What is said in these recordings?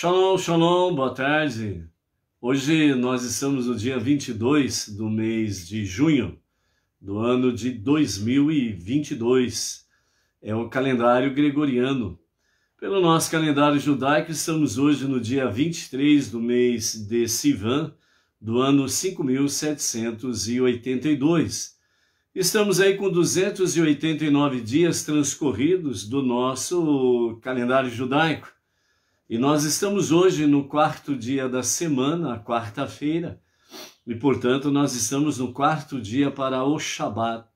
Shalom, shalom, boa tarde. Hoje nós estamos no dia 22 do mês de junho do ano de 2022. É o calendário gregoriano. Pelo nosso calendário judaico, estamos hoje no dia 23 do mês de Sivan, do ano 5782. Estamos aí com 289 dias transcorridos do nosso calendário judaico. E nós estamos hoje no quarto dia da semana, a quarta-feira, e portanto nós estamos no quarto dia para o Shabat.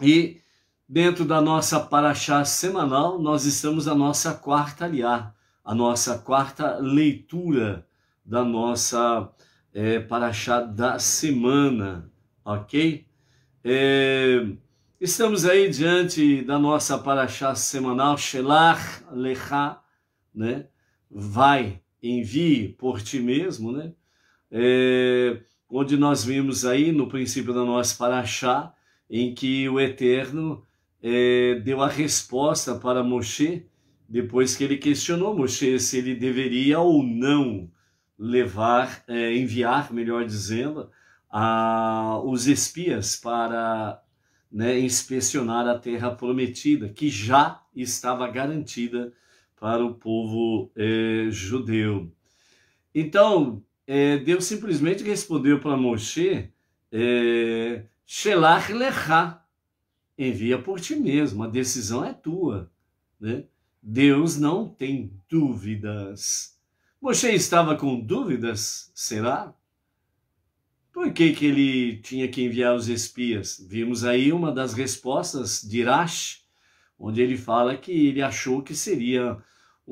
E dentro da nossa paraxá semanal, nós estamos na nossa quarta aliá, a nossa quarta leitura da nossa paraxá da semana, ok? Estamos aí diante da nossa paraxá semanal, Shelach Lecha, né? Vai, envie por ti mesmo, né? Onde nós vimos aí no princípio da nossa paraxá, em que o Eterno deu a resposta para Moshe, depois que ele questionou Moshe se ele deveria ou não enviar, melhor dizendo, os espias para, né, inspecionar a terra prometida, que já estava garantida para o povo judeu. Então, Deus simplesmente respondeu para Moshe, Shelach Lecha, envia por ti mesmo, a decisão é tua, né? Deus não tem dúvidas. Moshe estava com dúvidas, será? Por que ele tinha que enviar os espias? Vimos aí uma das respostas de Rashi, onde ele fala que ele achou que seria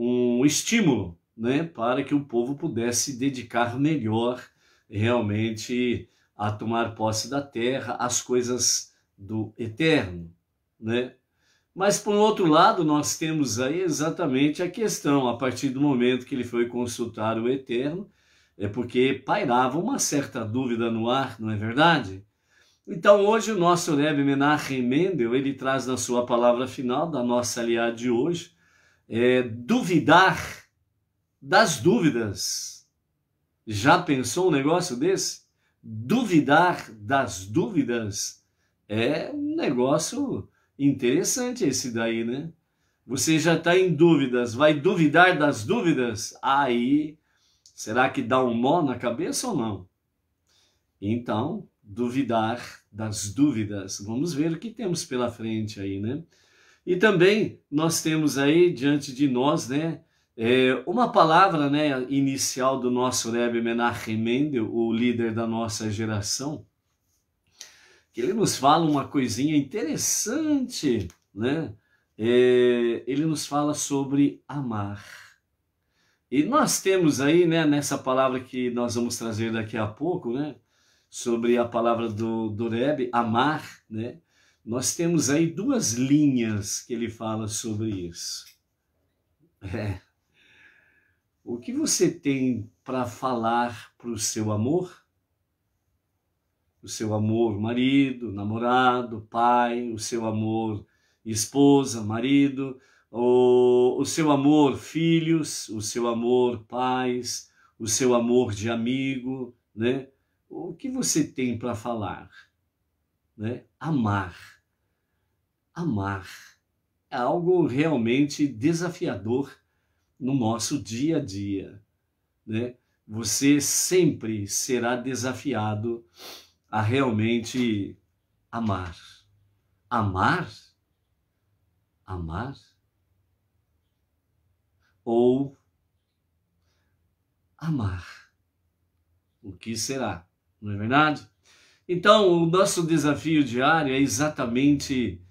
um estímulo, né, para que o povo pudesse dedicar melhor realmente a tomar posse da terra, as coisas do Eterno, né? Mas, por outro lado, nós temos aí exatamente a questão, a partir do momento que ele foi consultar o Eterno, é porque pairava uma certa dúvida no ar, não é verdade? Então, hoje, o nosso Rebbe Menachem Mendel, ele traz na sua palavra final da nossa aliá de hoje, duvidar das dúvidas. Já pensou um negócio desse? Duvidar das dúvidas é um negócio interessante esse daí, né? Você já está em dúvidas, vai duvidar das dúvidas? Aí, será que dá um nó na cabeça ou não? Então, duvidar das dúvidas. Vamos ver o que temos pela frente aí, né? E também nós temos aí diante de nós, né, uma palavra, né, inicial do nosso Rebbe Menachem Mendel, o líder da nossa geração, que ele nos fala uma coisinha interessante, né? Ele nos fala sobre amar. E nós temos aí, né, nessa palavra que nós vamos trazer daqui a pouco, né, sobre a palavra do Rebbe, amar, né? Nós temos aí duas linhas que ele fala sobre isso. O que você tem para falar para o seu amor? O seu amor marido, namorado, pai, o seu amor esposa, marido, o seu amor filhos, o seu amor pais, o seu amor de amigo, né? O que você tem para falar? Né? Amar. Amar é algo realmente desafiador no nosso dia a dia, né? Você sempre será desafiado a realmente amar. Amar? Amar? Ou amar? O que será? Não é verdade? Então, o nosso desafio diário é exatamente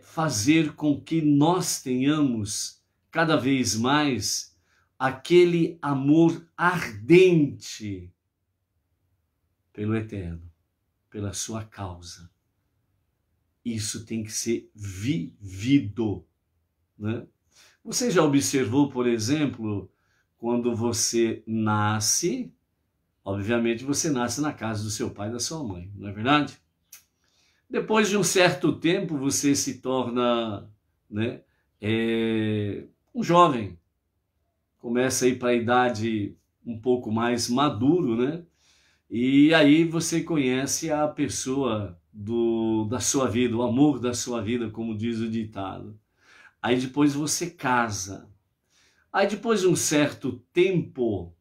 fazer com que nós tenhamos cada vez mais aquele amor ardente pelo Eterno, pela sua causa. Isso tem que ser vivido, né? Você já observou, por exemplo, quando você nasce, obviamente você nasce na casa do seu pai e da sua mãe, não é verdade? Depois de um certo tempo você se torna, né, um jovem, começa a ir para a idade um pouco mais maduro, né? E aí você conhece a pessoa da sua vida, o amor da sua vida, como diz o ditado. Aí depois você casa. Aí depois de um certo tempo,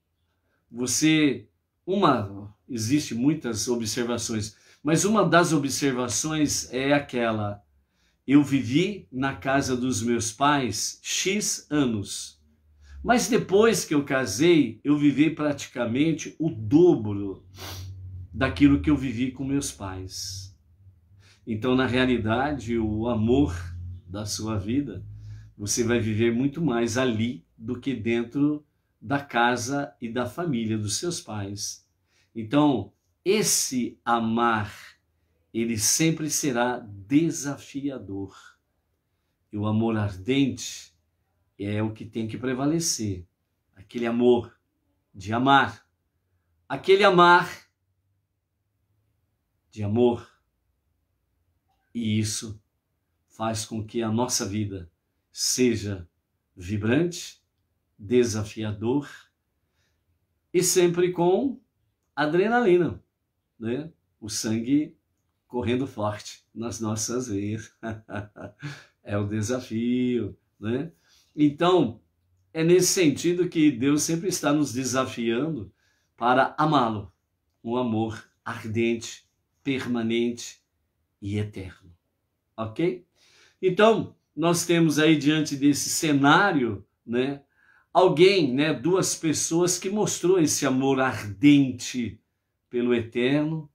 existe muitas observações, mas uma das observações é aquela: eu vivi na casa dos meus pais X anos, mas depois que eu casei, eu vivi praticamente o dobro daquilo que eu vivi com meus pais. Então, na realidade, o amor da sua vida, você vai viver muito mais ali do que dentro da casa e da família dos seus pais. Então, esse amar, ele sempre será desafiador. E o amor ardente é o que tem que prevalecer. Aquele amor de amar. Aquele amar de amor. E isso faz com que a nossa vida seja vibrante, desafiador e sempre com adrenalina, né? O sangue correndo forte nas nossas veias. É o desafio, né? Então, é nesse sentido que Deus sempre está nos desafiando para amá-lo. Um amor ardente, permanente e eterno. Ok? Então, nós temos aí diante desse cenário, né, alguém, né, duas pessoas que mostrou esse amor ardente pelo eterno,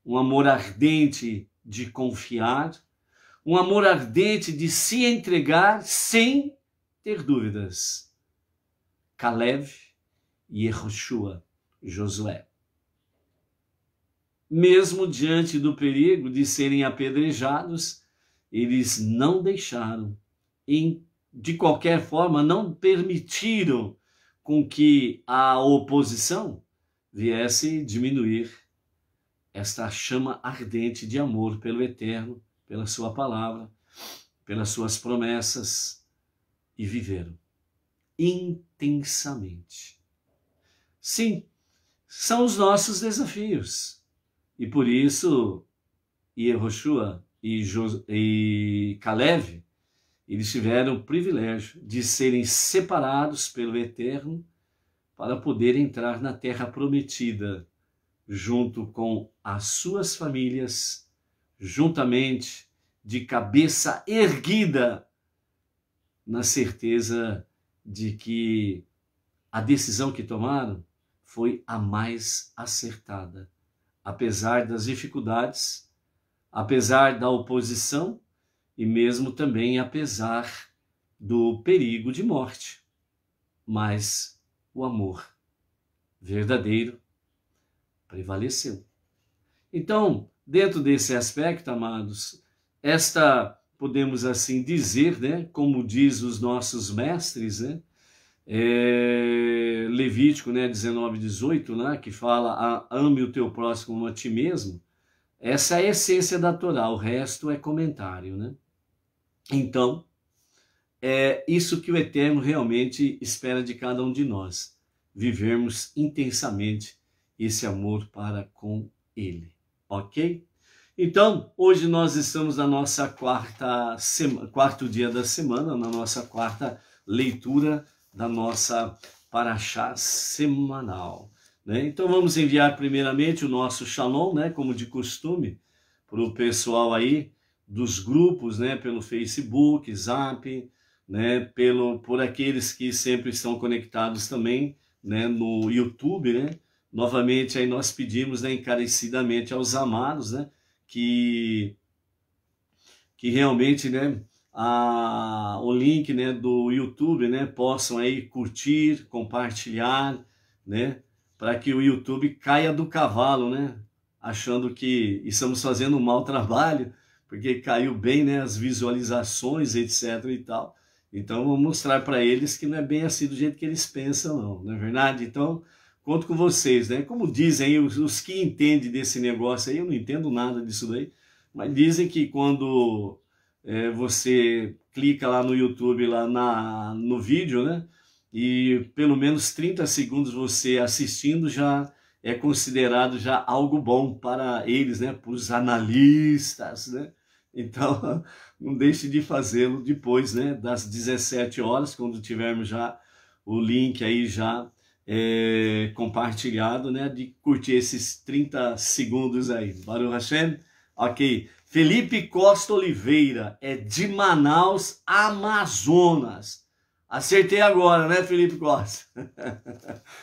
um amor ardente de confiar, um amor ardente de se entregar sem ter dúvidas. Caleb e Yehoshua, Josué. Mesmo diante do perigo de serem apedrejados, eles não deixaram, de qualquer forma, não permitiram com que a oposição viesse diminuir esta chama ardente de amor pelo Eterno, pela sua palavra, pelas suas promessas, e viveram intensamente. Sim, são os nossos desafios. E por isso, Yehoshua e Caleb, eles tiveram o privilégio de serem separados pelo Eterno para poder entrar na terra prometida, junto com as suas famílias, juntamente, de cabeça erguida, na certeza de que a decisão que tomaram foi a mais acertada, apesar das dificuldades, apesar da oposição e mesmo também apesar do perigo de morte. Mas o amor verdadeiro prevaleceu. Então, dentro desse aspecto, amados, podemos assim dizer, né, como diz os nossos mestres, né, Levítico, né, 19:18, né, que fala: ame o teu próximo como a ti mesmo. Essa é a essência da Torá, o resto é comentário, né? Então, é isso que o Eterno realmente espera de cada um de nós, vivermos intensamente esse amor para com Ele, ok? Então, hoje nós estamos na nossa quarto dia da semana, na nossa quarta leitura da nossa Parashá semanal, né? Então vamos enviar primeiramente o nosso Shalom, né, como de costume, para o pessoal aí dos grupos, né, pelo Facebook, Zap, né, por aqueles que sempre estão conectados também, né, no YouTube, né? Novamente aí nós pedimos, né, encarecidamente aos amados, né, que realmente, né, o link, né, do YouTube, né, possam aí curtir, compartilhar, né, para que o YouTube caia do cavalo, né, achando que estamos fazendo um mau trabalho, porque caiu bem, né, as visualizações, etc e tal. Então, vou mostrar para eles que não é bem assim do jeito que eles pensam, não é verdade? Então, conto com vocês, né? Como dizem os que entendem desse negócio aí, eu não entendo nada disso daí, mas dizem que quando você clica lá no YouTube, lá no vídeo, né? e pelo menos 30 segundos você assistindo já é considerado já algo bom para eles, né? Para os analistas, né? Então, não deixe de fazê-lo depois, né? Das 17 horas, quando tivermos já o link aí já compartilhado, né? De curtir esses 30 segundos aí. Baruch Hashem. Ok. Felipe Costa Oliveira, é de Manaus, Amazonas. Acertei agora, né, Felipe Costa?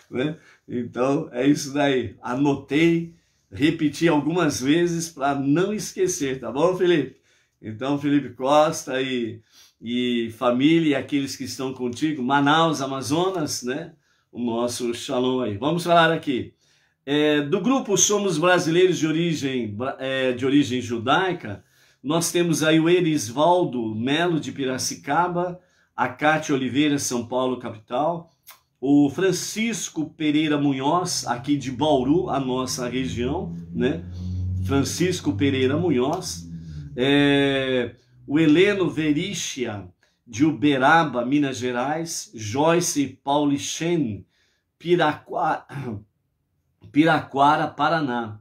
Né? Então, é isso daí. Anotei, repeti algumas vezes para não esquecer, tá bom, Felipe? Então, Felipe Costa e família, e aqueles que estão contigo, Manaus, Amazonas, né? O nosso shalom aí. Vamos falar aqui. Do grupo Somos Brasileiros de origem judaica, nós temos aí o Erisvaldo Melo, de Piracicaba, a Cátia Oliveira, São Paulo, capital, o Francisco Pereira Munhoz, aqui de Bauru, a nossa região, né? Francisco Pereira Munhoz, o Heleno Verichia, de Uberaba, Minas Gerais, Joyce Paulichen, Piraquara, Paraná,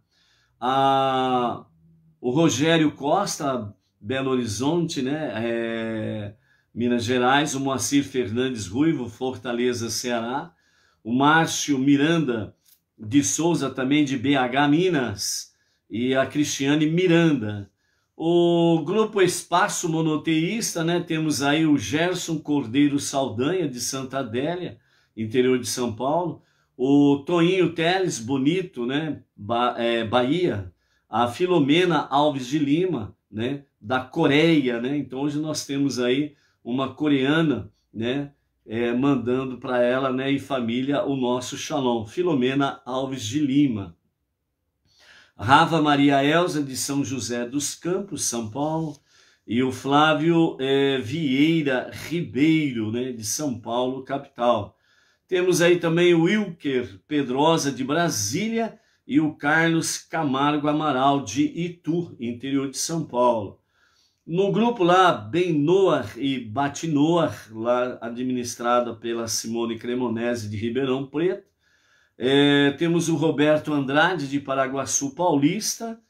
o Rogério Costa, Belo Horizonte, né? Minas Gerais, o Moacir Fernandes Ruivo, Fortaleza, Ceará, o Márcio Miranda de Souza, também de BH, Minas, e a Cristiane Miranda. O grupo Espaço Monoteísta, né? Temos aí o Gerson Cordeiro Saldanha, de Santa Adélia, interior de São Paulo, o Toninho Teles Bonito, né? Bahia, a Filomena Alves de Lima, né? Da Coreia, né? Então hoje nós temos aí uma coreana, né? Mandando para ela, né? E família o nosso shalom. Filomena Alves de Lima. Rava Maria Elza, de São José dos Campos, São Paulo, e o Flávio Vieira Ribeiro, né? De São Paulo, capital. Temos aí também o Wilker Pedrosa, de Brasília, e o Carlos Camargo Amaral, de Itu, interior de São Paulo. No grupo lá, Ben-Noar e Batinoar, lá administrada pela Simone Cremonese, de Ribeirão Preto. Temos o Roberto Andrade, de Paraguaçu Paulista,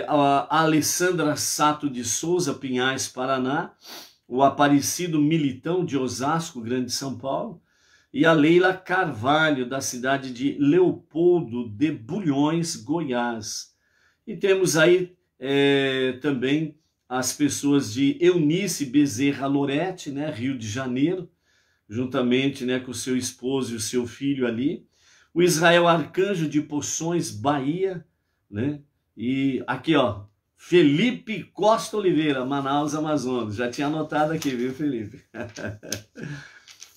a Alessandra Sato de Souza, Pinhais, Paraná, o Aparecido Militão, de Osasco, Grande São Paulo, e a Leila Carvalho, da cidade de Leopoldo de Bulhões, Goiás. E temos aí também as pessoas de Eunice Bezerra Loretti, né, Rio de Janeiro, juntamente, né, com o seu esposo e o seu filho ali. O Israel Arcanjo, de Poções, Bahia, né? E aqui, ó, Felipe Costa Oliveira, Manaus, Amazonas. Já tinha anotado aqui, viu, Felipe?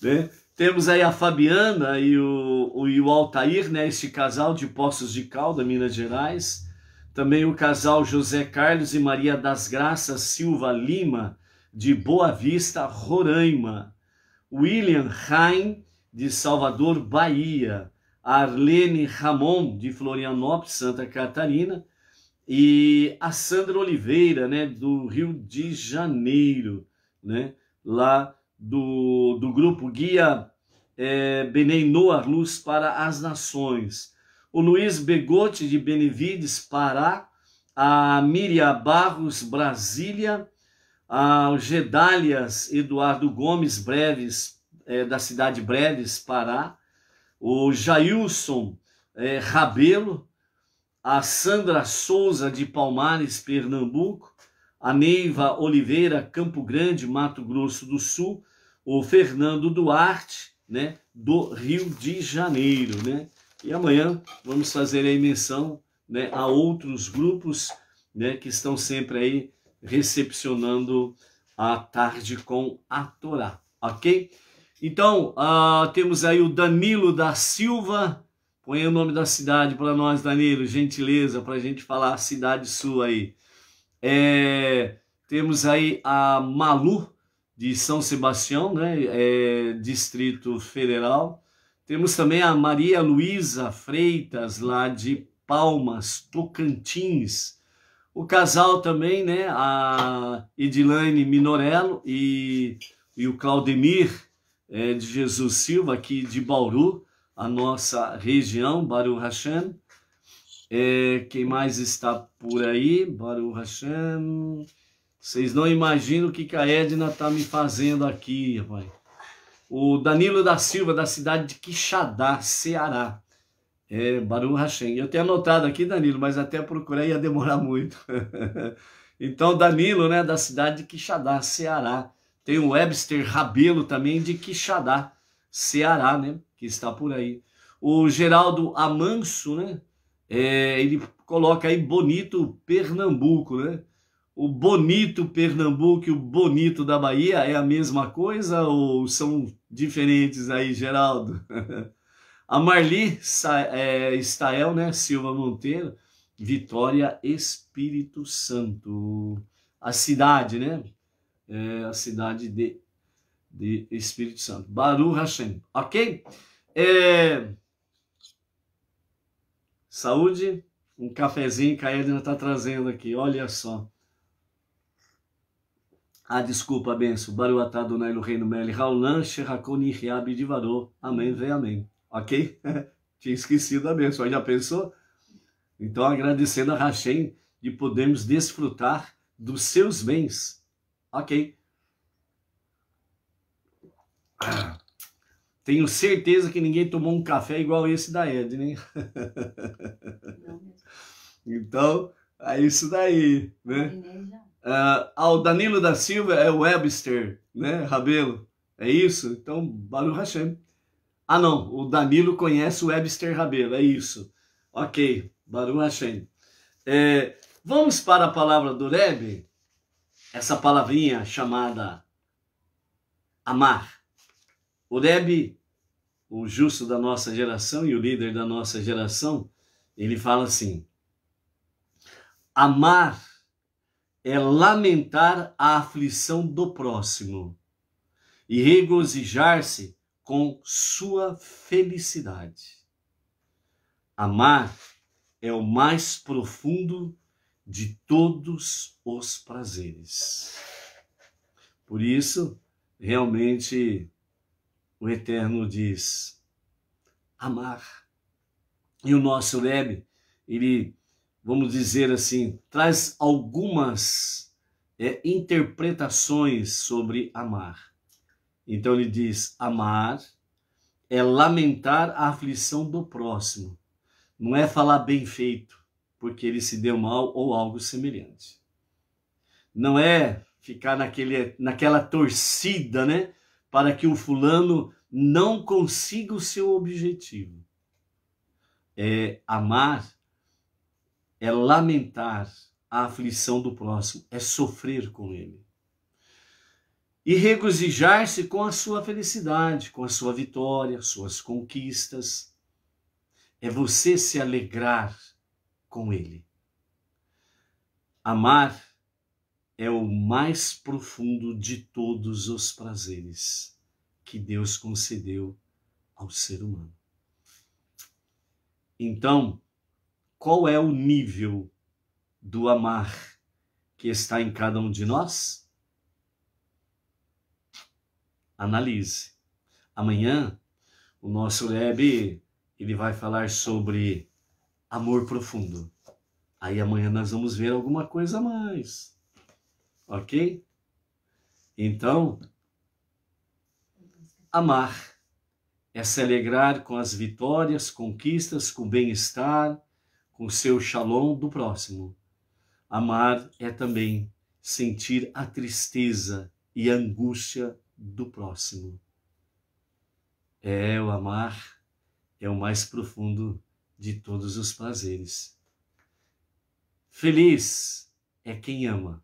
Né? Temos aí a Fabiana e o Altair, né? Este casal de Poços de Caldas, Minas Gerais. Também o casal José Carlos e Maria das Graças Silva Lima, de Boa Vista, Roraima. William Rain, de Salvador, Bahia. Arlene Ramon, de Florianópolis, Santa Catarina. E a Sandra Oliveira, né, do Rio de Janeiro, né, lá do grupo Guia Benei Noar, Luz para as Nações. O Luiz Begotti, de Benevides, Pará. A Miriam Barros, Brasília. O Gedálias Eduardo Gomes Breves, da cidade Breves, Pará. O Jailson Rabelo. A Sandra Souza, de Palmares, Pernambuco. A Neiva Oliveira, Campo Grande, Mato Grosso do Sul. O Fernando Duarte, né, do Rio de Janeiro, né? E amanhã vamos fazer aí menção, né, a outros grupos, né, que estão sempre aí recepcionando a tarde com a Torá, ok? Então, temos aí o Danilo da Silva. Põe o nome da cidade para nós, Danilo, gentileza, para a gente falar a cidade sua aí. Temos aí a Malu, de São Sebastião, né? Distrito Federal. Temos também a Maria Luísa Freitas, lá de Palmas, Tocantins. O casal também, né? A Edilane Minorello e o Claudemir de Jesus Silva, aqui de Bauru, a nossa região, Baruch Hashem. Quem mais está por aí? Baruch Hashem. Vocês não imaginam o que a Edna está me fazendo aqui, rapaz. O Danilo da Silva, da cidade de Quixadá, Ceará. Baruch Hashem. Eu tenho anotado aqui, Danilo, mas até procurar ia demorar muito. Então, Danilo, né, da cidade de Quixadá, Ceará. Tem o Webster Rabelo também de Quixadá, Ceará, né, que está por aí. O Geraldo Amanso, né, ele coloca aí Bonito, Pernambuco, né? O Bonito Pernambuco e o Bonito da Bahia é a mesma coisa ou são diferentes aí, Geraldo? A Marli Stael, né, Silva Monteiro, Vitória, Espírito Santo. A cidade, né? A cidade de Espírito Santo. Baruch Hashem, ok? Saúde, um cafezinho que a Edna está trazendo aqui, olha só. Desculpa, benção. Baruatá, Donai, no Reino Meli, Raulan, Xerraconi, Riabi, Divarô. Amém, vem, amém. Ok? Tinha esquecido a benção. Já pensou? Então, agradecendo a Hashem de podermos desfrutar dos seus bens. Ok? Tenho certeza que ninguém tomou um café igual esse da Edna, hein? Então, é isso daí, né? O Danilo da Silva é o Webster, né, Rabelo? É isso? Então, Baruch Hashem. Não, o Danilo conhece o Webster Rabelo, é isso. Ok, Baruch Hashem. Vamos para a palavra do Rebbe, essa palavrinha chamada amar. O Rebbe, o justo da nossa geração e o líder da nossa geração, ele fala assim: amar é lamentar a aflição do próximo e regozijar-se com sua felicidade. Amar é o mais profundo de todos os prazeres. Por isso, realmente, o Eterno diz: amar. E o nosso Rebbe, ele, vamos dizer assim, traz algumas interpretações sobre amar. Então ele diz: amar é lamentar a aflição do próximo. Não é falar bem feito, porque ele se deu mal ou algo semelhante. Não é ficar naquela torcida, né, para que o fulano não consiga o seu objetivo. Amar é lamentar a aflição do próximo, é sofrer com ele. E regozijar-se com a sua felicidade, com a sua vitória, suas conquistas. É você se alegrar com ele. Amar é o mais profundo de todos os prazeres que Deus concedeu ao ser humano. Então, qual é o nível do amar que está em cada um de nós? Analise. Amanhã, o nosso Rebbe, ele vai falar sobre amor profundo. Aí amanhã nós vamos ver alguma coisa a mais. Ok? Então, amar é se alegrar com as vitórias, conquistas, com o bem-estar, com o seu shalom do próximo. Amar é também sentir a tristeza e a angústia do próximo. O amar é o mais profundo de todos os prazeres. Feliz é quem ama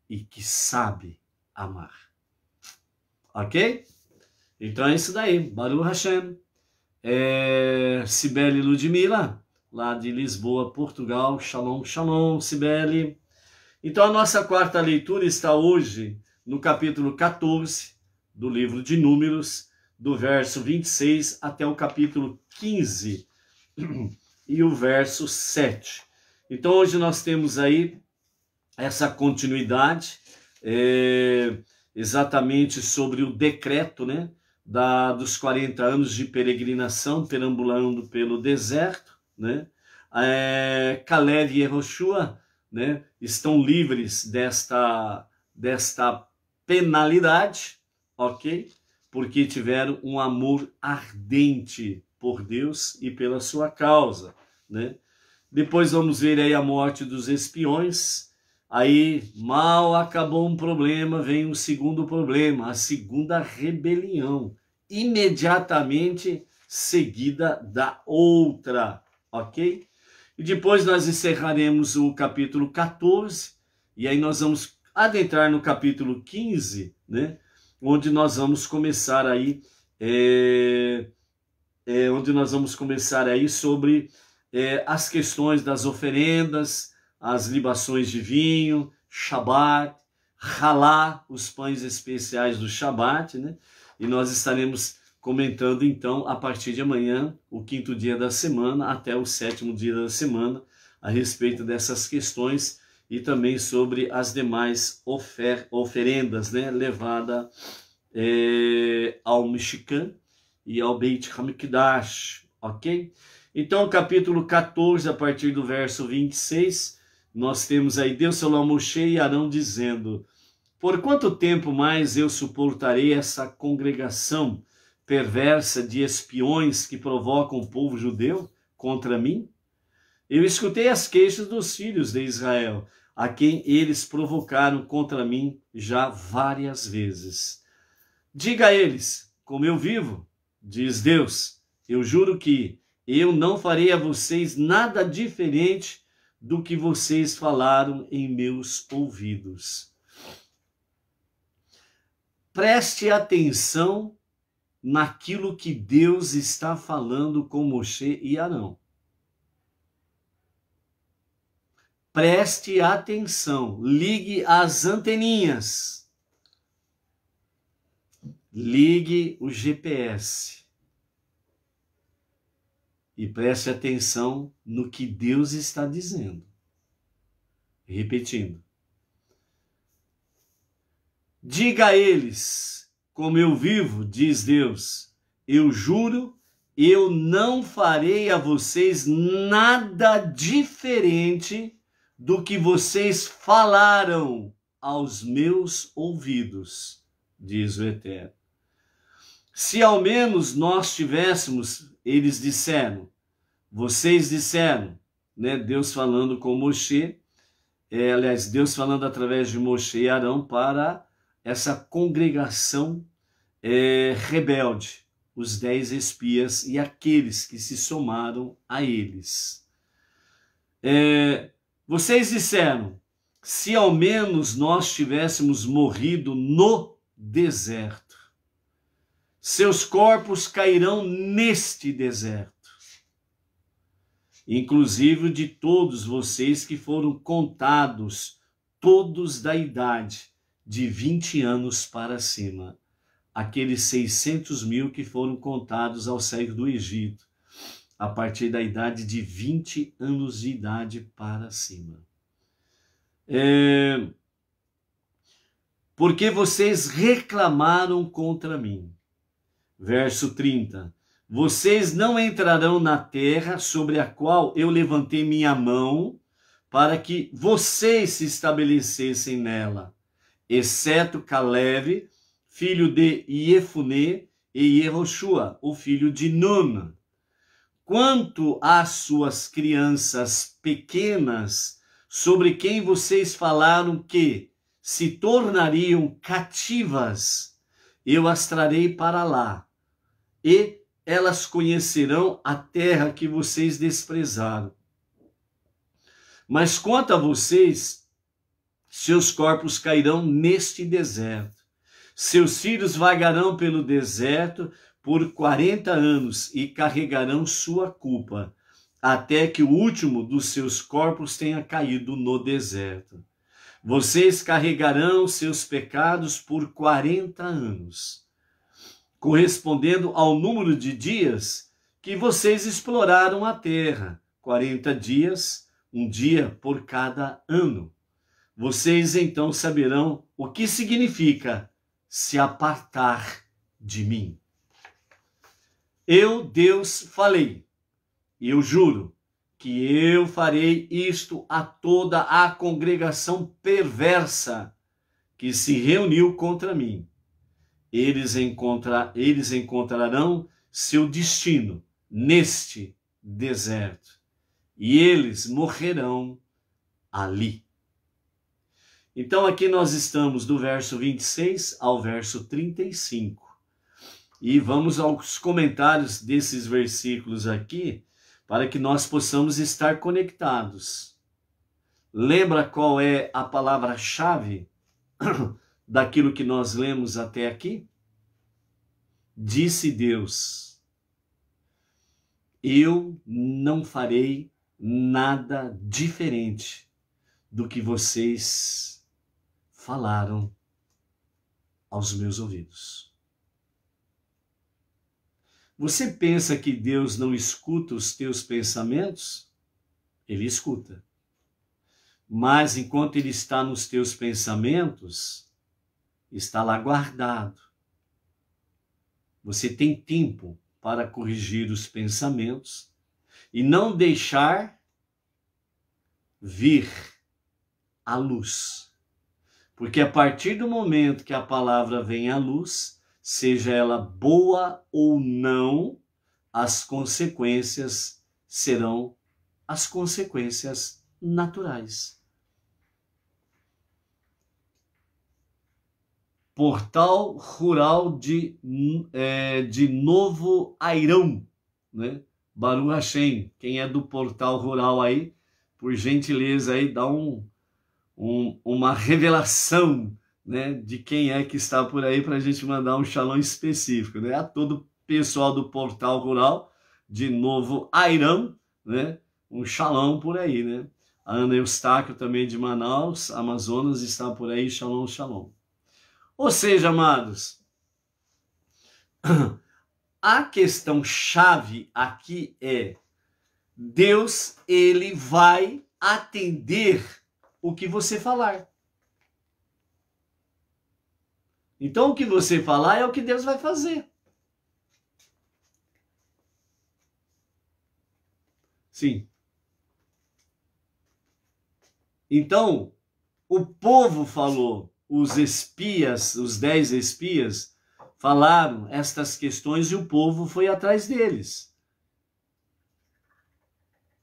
e que sabe amar. Ok? Então é isso daí. Baruch Hashem. Cibele Ludmila, lá de Lisboa, Portugal. Shalom, shalom, Cibele. Então a nossa quarta leitura está hoje no capítulo 14 do livro de Números, do verso 26 até o capítulo 15 e o verso 7. Então hoje nós temos aí essa continuidade exatamente sobre o decreto, né, dos 40 anos de peregrinação, perambulando pelo deserto, né? Caleb e Yehoshua, né, estão livres desta penalidade, ok? Porque tiveram um amor ardente por Deus e pela sua causa, né? Depois vamos ver aí a morte dos espiões. Aí, mal acabou um problema, vem um segundo problema, a segunda rebelião, imediatamente seguida da outra, ok? E depois nós encerraremos o capítulo 14, e aí nós vamos adentrar no capítulo 15, né? Onde nós vamos começar aí, sobre as questões das oferendas, as libações de vinho, Shabat, Halá, os pães especiais do Shabat, né? E nós estaremos comentando então a partir de amanhã, o 5º dia da semana, até o 7º dia da semana, a respeito dessas questões e também sobre as demais oferendas, né? Levada ao Mishkan e ao Beit HaMikdash, ok? Então, capítulo 14, a partir do verso 26, nós temos aí, Deus falou a Moshe e Arão dizendo: por quanto tempo mais eu suportarei essa congregação perversa de espiões que provocam o povo judeu contra mim? Eu escutei as queixas dos filhos de Israel, a quem eles provocaram contra mim já várias vezes. Diga a eles, como eu vivo, diz Deus, eu juro que eu não farei a vocês nada diferente do que vocês falaram em meus ouvidos. Preste atenção naquilo que Deus está falando com Moshe e Arão. Preste atenção, ligue as anteninhas, ligue o GPS e preste atenção no que Deus está dizendo. Repetindo. Diga a eles, como eu vivo, diz Deus, eu juro, eu não farei a vocês nada diferente do que vocês falaram aos meus ouvidos, diz o Eterno. Se ao menos nós tivéssemos, eles disseram, vocês disseram, né? Deus falando com Moshe, aliás, Deus falando através de Moshe e Arão para essa congregação rebelde, os 10 espias e aqueles que se somaram a eles. Vocês disseram, se ao menos nós tivéssemos morrido no deserto, seus corpos cairão neste deserto, inclusive de todos vocês que foram contados, todos da idade de 20 anos para cima, aqueles 600 mil que foram contados ao sair do Egito, a partir da idade de 20 anos de idade para cima. Porque vocês reclamaram contra mim. Verso 30. Vocês não entrarão na terra sobre a qual eu levantei minha mão para que vocês se estabelecessem nela, exceto Caleb, filho de Iefuné, e Yehoshua, o filho de Nun. Quanto às suas crianças pequenas, sobre quem vocês falaram que se tornariam cativas, eu as trarei para lá, e elas conhecerão a terra que vocês desprezaram. Mas quanto a vocês, seus corpos cairão neste deserto. Seus filhos vagarão pelo deserto por 40 anos e carregarão sua culpa, até que o último dos seus corpos tenha caído no deserto. Vocês carregarão seus pecados por 40 anos, correspondendo ao número de dias que vocês exploraram a terra, 40 dias, um dia por cada ano. Vocês então saberão o que significa se apartar de mim. Eu, Deus, falei, e eu juro que eu farei isto a toda a congregação perversa que se reuniu contra mim. Eles encontrarão seu destino neste deserto, e eles morrerão ali. Então aqui nós estamos do verso 26 ao verso 35. E vamos aos comentários desses versículos aqui, para que nós possamos estar conectados. Lembra qual é a palavra-chave daquilo que nós lemos até aqui? Disse Deus: eu não farei nada diferente do que vocês falaram aos meus ouvidos. Você pensa que Deus não escuta os teus pensamentos? Ele escuta. Mas enquanto ele está nos teus pensamentos, está lá guardado. Você tem tempo para corrigir os pensamentos e não deixar vir a luz. Porque a partir do momento que a palavra vem à luz, seja ela boa ou não, as consequências serão as consequências naturais. Portal Rural de Novo Airão, né? Baruch Hashem. Quem é do Portal Rural aí, por gentileza aí, dá uma revelação, né, de quem é que está por aí para a gente mandar um shalom específico, né? A todo o pessoal do Portal Rural de Novo Airão, né? Um shalom por aí, né? A Ana Eustáquio também de Manaus, Amazonas, está por aí, shalom, shalom. Ou seja, amados, a questão chave aqui é: Deus, ele vai atender o que você falar. Então, o que você falar é o que Deus vai fazer. Sim. Então, o povo falou, os espias, os 10 espias, falaram estas questões e o povo foi atrás deles.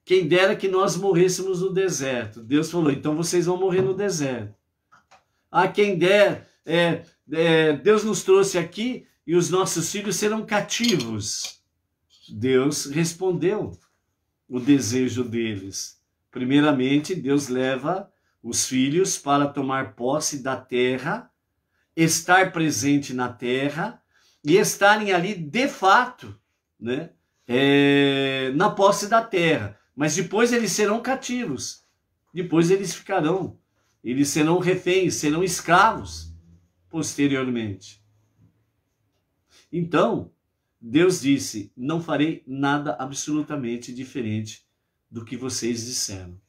Quem dera que nós morrêssemos no deserto. Deus falou, então vocês vão morrer no deserto. Ah, quem der, Deus nos trouxe aqui e os nossos filhos serão cativos. Deus respondeu o desejo deles. Primeiramente, Deus leva os filhos para tomar posse da terra, estar presente na terra e estarem ali de fato, né, na posse da terra. Mas depois eles serão cativos, depois eles serão reféns, serão escravos posteriormente. Então, Deus disse, não farei nada absolutamente diferente do que vocês disseram.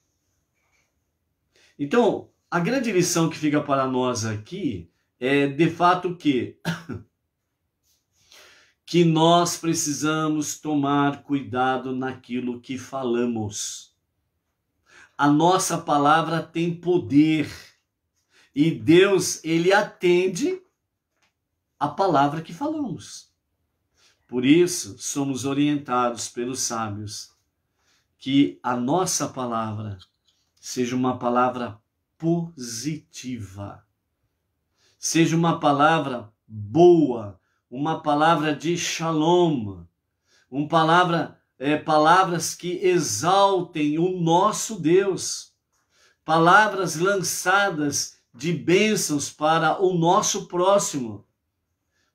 Então, a grande lição que fica para nós aqui é, de fato, que nós precisamos tomar cuidado naquilo que falamos. A nossa palavra tem poder e Deus, ele atende a palavra que falamos. Por isso, somos orientados pelos sábios que a nossa palavra seja uma palavra positiva, seja uma palavra boa, uma palavra de shalom, palavras que exaltem o nosso Deus, palavras lançadas de bênçãos para o nosso próximo.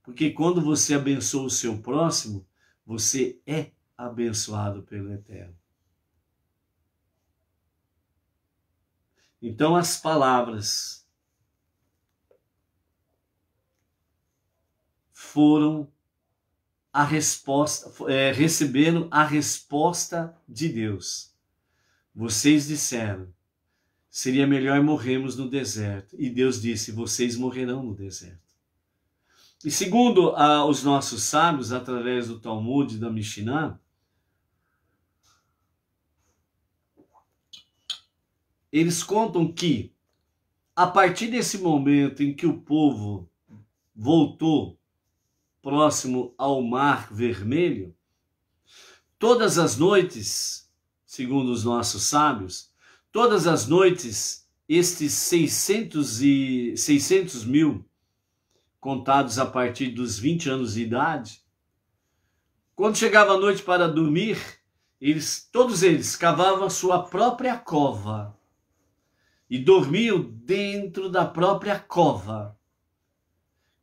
Porque quando você abençoa o seu próximo, você é abençoado pelo Eterno. Então as palavras foram a resposta, receberam a resposta de Deus. Vocês disseram, seria melhor morrermos no deserto. E Deus disse, vocês morrerão no deserto. E segundo os nossos sábios, através do Talmud e da Mishnah, eles contam que, a partir desse momento em que o povo voltou próximo ao Mar Vermelho, todas as noites, segundo os nossos sábios, todas as noites, estes 600 mil, contados a partir dos 20 anos de idade, quando chegava a noite para dormir, todos eles cavavam a sua própria cova e dormiam dentro da própria cova.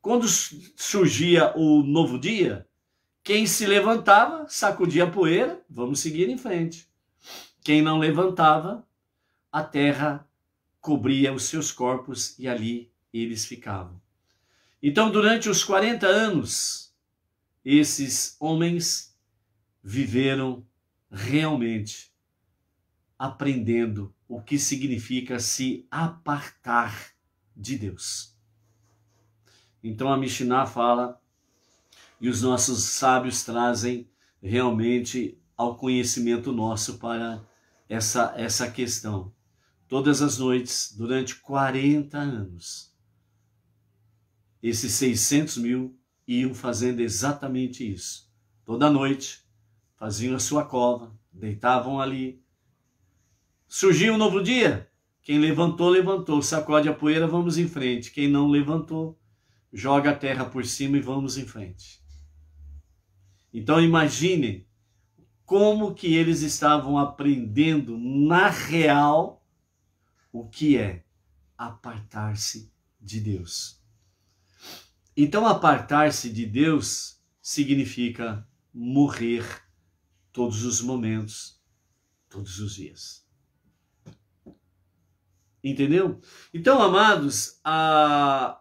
Quando surgia o novo dia, quem se levantava, sacudia a poeira, vamos seguir em frente. Quem não levantava, a terra cobria os seus corpos e ali eles ficavam. Então, durante os 40 anos, esses homens viveram realmente aprendendo o que significa se apartar de Deus. Então a Mishnah fala, e os nossos sábios trazem realmente ao conhecimento nosso para essa questão. Todas as noites, durante 40 anos, esses 600 mil iam fazendo exatamente isso. Toda noite, faziam a sua cova, deitavam ali. Surgiu um novo dia, quem levantou, levantou, sacode a poeira, vamos em frente. Quem não levantou, joga a terra por cima e vamos em frente. Então imaginem como que eles estavam aprendendo na real o que é apartar-se de Deus. Então apartar-se de Deus significa morrer todos os momentos, todos os dias. Entendeu? Então, amados, a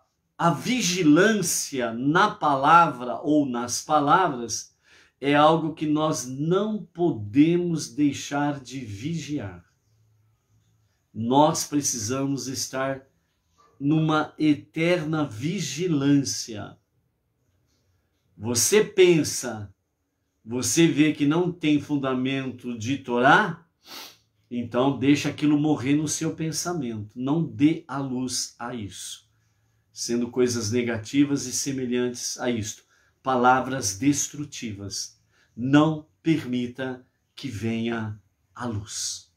vigilância na palavra ou nas palavras é algo que nós não podemos deixar de vigiar. Nós precisamos estar numa eterna vigilância. Você pensa, você vê que não tem fundamento de Torá, então deixa aquilo morrer no seu pensamento. Não dê a luz a isso. Sendo coisas negativas e semelhantes a isto. Palavras destrutivas. Não permita que venha a luz.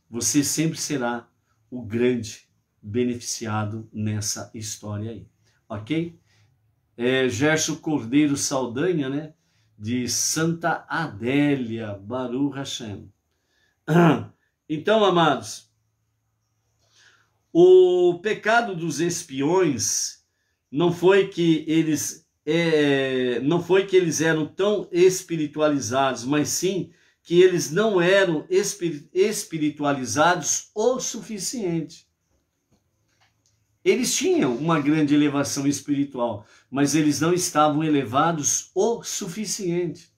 Você sempre será o grande beneficiado nessa história aí. Ok? Gerson Cordeiro Saldanha, né? De Santa Adélia, Baruch Hashem. Então, amados, o pecado dos espiões não foi que eles eram tão espiritualizados, mas sim que eles não eram espiritualizados o suficiente. Eles tinham uma grande elevação espiritual, mas eles não estavam elevados o suficiente.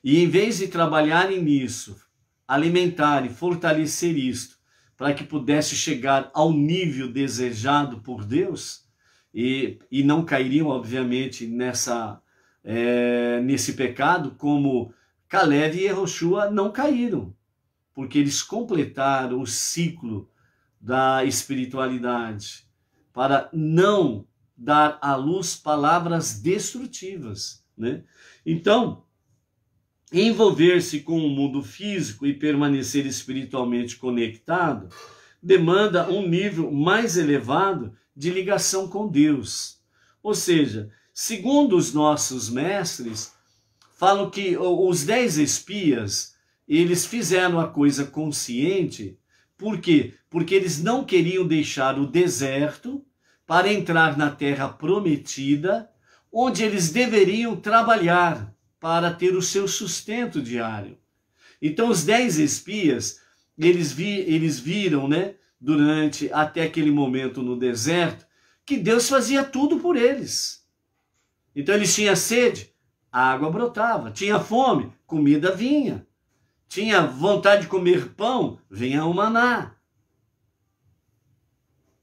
E em vez de trabalharem nisso, alimentar e fortalecer isto, para que pudesse chegar ao nível desejado por Deus, e não cairiam, obviamente, nesse pecado, como Caleb e Yehoshua não caíram, porque eles completaram o ciclo da espiritualidade, para não dar à luz palavras destrutivas, né? Então, envolver-se com o mundo físico e permanecer espiritualmente conectado demanda um nível mais elevado de ligação com Deus. Ou seja, segundo os nossos mestres, falam que os 10 espias, eles fizeram a coisa consciente. Por quê? Porque eles não queriam deixar o deserto para entrar na terra prometida, onde eles deveriam trabalhar para ter o seu sustento diário. Então os 10 espias, eles viram, né, durante até aquele momento no deserto, que Deus fazia tudo por eles. Então eles tinham sede, a água brotava. Tinha fome, comida vinha. Tinha vontade de comer pão, vinha o maná.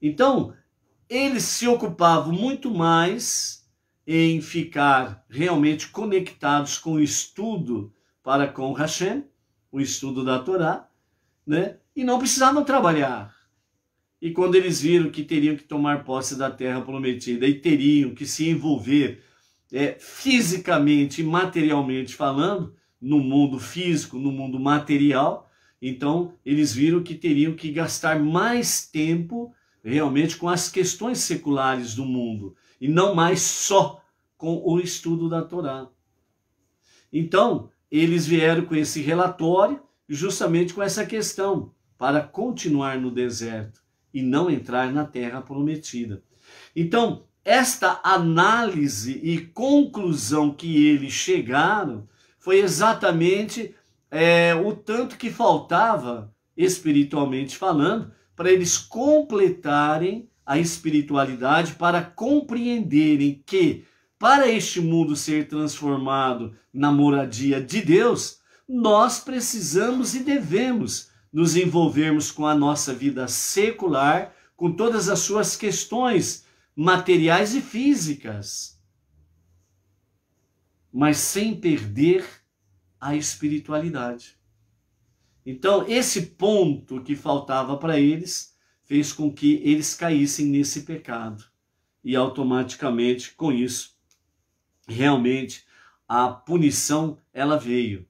Então, eles se ocupavam muito mais em ficar realmente conectados com o estudo para com Hashem, o estudo da Torá, né? E não precisavam trabalhar. E quando eles viram que teriam que tomar posse da terra prometida e teriam que se envolver fisicamente e materialmente falando, no mundo físico, no mundo material, então eles viram que teriam que gastar mais tempo realmente com as questões seculares do mundo e não mais só com o estudo da Torá. Então, eles vieram com esse relatório justamente com essa questão, para continuar no deserto e não entrar na terra prometida. Então, esta análise e conclusão que eles chegaram foi exatamente o tanto que faltava, espiritualmente falando, para eles completarem a espiritualidade, para compreenderem que, para este mundo ser transformado na moradia de Deus, nós precisamos e devemos nos envolvermos com a nossa vida secular, com todas as suas questões materiais e físicas, mas sem perder a espiritualidade. Então, esse ponto que faltava para eles fez com que eles caíssem nesse pecado. E automaticamente, com isso, realmente, a punição, ela veio.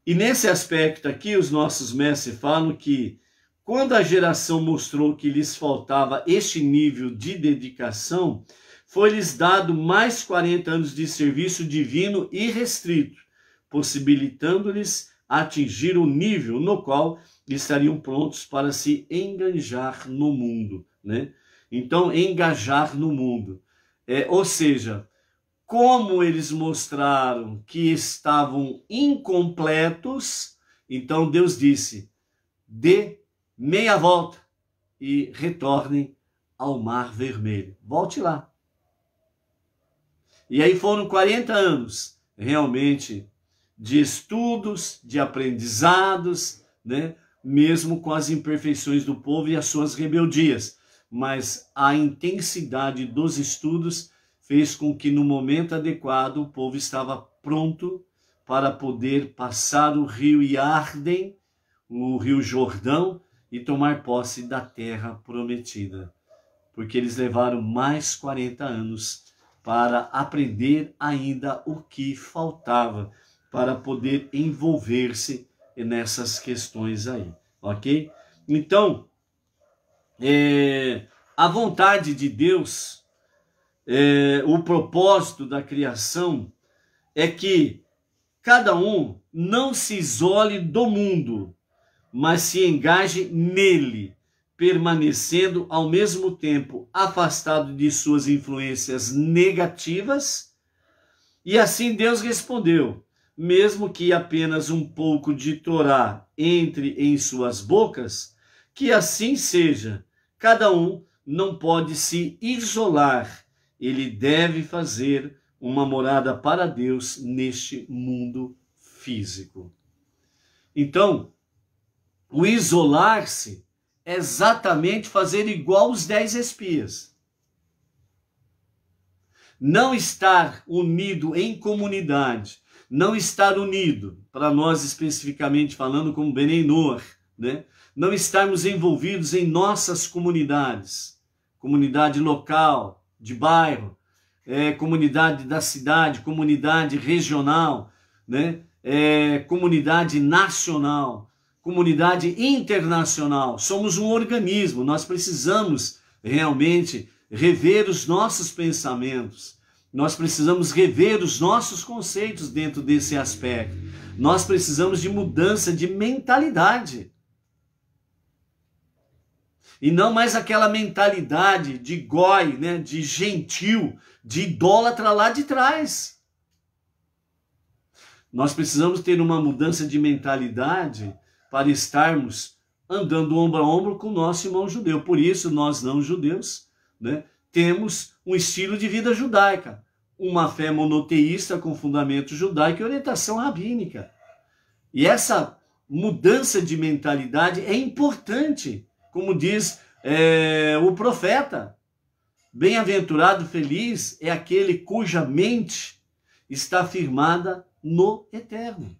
E nesse aspecto aqui, os nossos mestres falam que quando a geração mostrou que lhes faltava este nível de dedicação, foi-lhes dado mais 40 anos de serviço divino irrestrito, possibilitando-lhes atingir o nível no qual estariam prontos para se engajar no mundo, né? Então, engajar no mundo. Ou seja, como eles mostraram que estavam incompletos, então Deus disse, dê meia volta e retornem ao Mar Vermelho. Volte lá. E aí foram 40 anos, realmente, de estudos, de aprendizados, né? Mesmo com as imperfeições do povo e as suas rebeldias. Mas a intensidade dos estudos fez com que no momento adequado o povo estava pronto para poder passar o rio Iarden, o rio Jordão, e tomar posse da terra prometida. Porque eles levaram mais 40 anos para aprender ainda o que faltava, para poder envolver-se nessas questões aí, ok? Então, a vontade de Deus, o propósito da criação é que cada um não se isole do mundo, mas se engaje nele, permanecendo ao mesmo tempo afastado de suas influências negativas. E assim Deus respondeu, mesmo que apenas um pouco de Torá entre em suas bocas, que assim seja. Cada um não pode se isolar, ele deve fazer uma morada para Deus neste mundo físico. Então, o isolar-se é exatamente fazer igual os 10 espias. Não estar unido em comunidade, não estar unido, para nós especificamente falando como Benei Noach, né? Não estarmos envolvidos em nossas comunidades, comunidade local, de bairro, comunidade da cidade, comunidade regional, né? Comunidade nacional, comunidade internacional. Somos um organismo, nós precisamos realmente rever os nossos pensamentos, nós precisamos rever os nossos conceitos dentro desse aspecto, nós precisamos de mudança de mentalidade. E não mais aquela mentalidade de goi, né, de gentil, de idólatra lá de trás. Nós precisamos ter uma mudança de mentalidade para estarmos andando ombro a ombro com o nosso irmão judeu. Por isso, nós não judeus, né, temos um estilo de vida judaica, uma fé monoteísta com fundamento judaico e orientação rabínica. E essa mudança de mentalidade é importante Como diz o profeta, bem-aventurado, feliz é aquele cuja mente está firmada no eterno.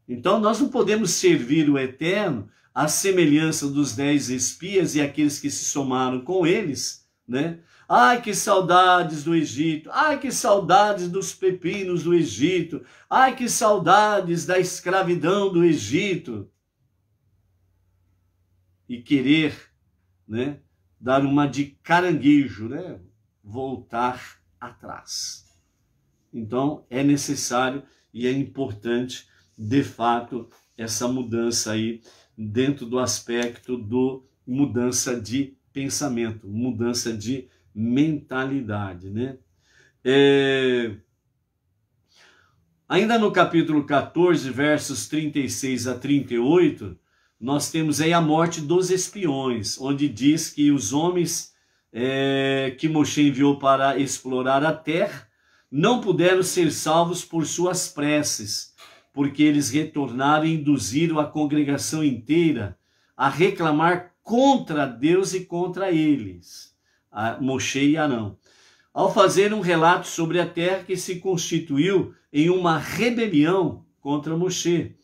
Então nós não podemos servir o eterno à semelhança dos 10 espias e aqueles que se somaram com eles, né? Ai, que saudades do Egito. Ai, que saudades dos pepinos do Egito. Ai, que saudades da escravidão do Egito. E querer, né, dar uma de caranguejo, né? Voltar atrás. Então é necessário e é importante, de fato, essa mudança aí dentro do aspecto do mudança de pensamento, mudança de mentalidade, né? Ainda no capítulo 14, versos 36 a 38, nós temos aí a morte dos espiões, onde diz que os homens que Moshe enviou para explorar a terra não puderam ser salvos por suas preces, porque eles retornaram e induziram a congregação inteira a reclamar contra Deus e contra eles, Moshe e Arão, ao fazer um relato sobre a terra que se constituiu em uma rebelião contra Moshe.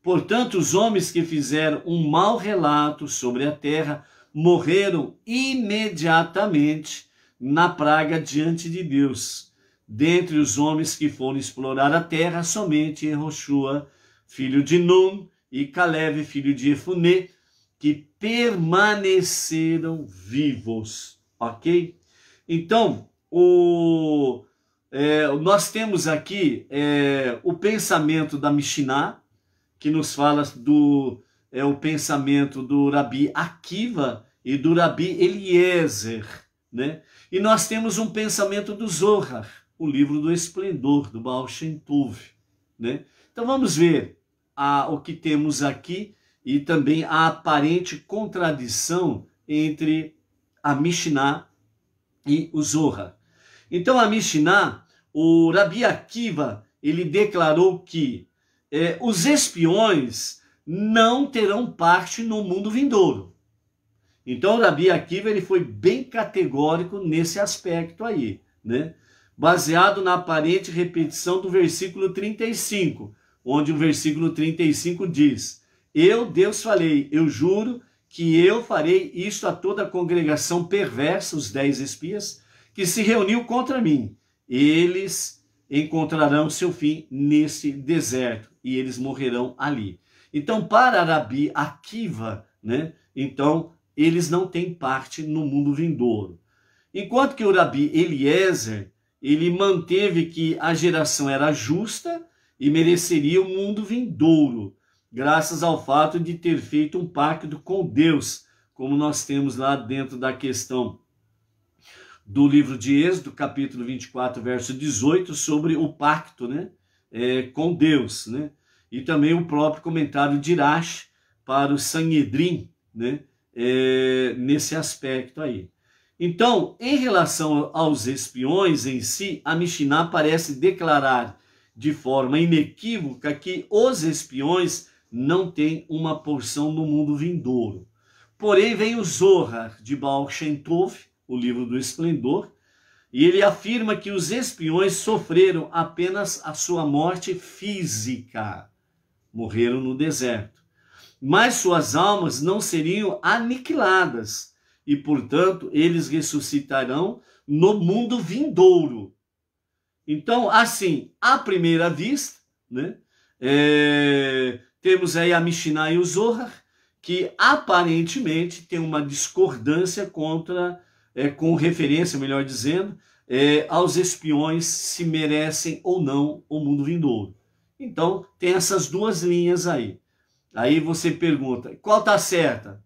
Portanto, os homens que fizeram um mau relato sobre a terra morreram imediatamente na praga diante de Deus. Dentre os homens que foram explorar a terra, somente Yehoshua, filho de Nun, e Caleb, filho de Efuné, que permaneceram vivos, ok? Então, nós temos aqui o pensamento da Mishnah, que nos fala o pensamento do Rabi Akiva e do Rabi Eliezer, né? E nós temos um pensamento do Zohar, o livro do esplendor, do Baal Shem Tov, né? Então vamos ver o que temos aqui e também a aparente contradição entre a Mishnah e o Zohar. Então a Mishnah, o Rabi Akiva, ele declarou que os espiões não terão parte no mundo vindouro. Então o Rabi Akiva, ele foi bem categórico nesse aspecto aí, né? Baseado na aparente repetição do versículo 35, onde o versículo 35 diz: eu, Deus, falei, eu juro que eu farei isto a toda a congregação perversa, os 10 espias, que se reuniu contra mim. Eles encontrarão seu fim nesse deserto e eles morrerão ali. Então, para Rabi Akiva, né? Então, eles não têm parte no mundo vindouro. Enquanto que o Rabi Eliezer, ele manteve que a geração era justa e mereceria o mundo vindouro, graças ao fato de ter feito um pacto com Deus, como nós temos lá dentro da questão do livro de Êxodo, capítulo 24, verso 18, sobre o pacto, né, com Deus, né? E também o próprio comentário de Irash para o Sanhedrin, né, nesse aspecto aí. Então, em relação aos espiões em si, a Mishnah parece declarar de forma inequívoca que os espiões não têm uma porção no mundo vindouro. Porém, vem o Zohar de Baal Shem Tov, o livro do esplendor, e ele afirma que os espiões sofreram apenas a sua morte física, morreram no deserto, mas suas almas não seriam aniquiladas, e, portanto, eles ressuscitarão no mundo vindouro. Então, assim, à primeira vista, né, temos aí a Mishnah e o Zohar, que aparentemente tem uma discordância com referência, melhor dizendo, aos espiões, se merecem ou não o mundo vindouro. Então, tem essas duas linhas aí. Aí você pergunta, qual está certa?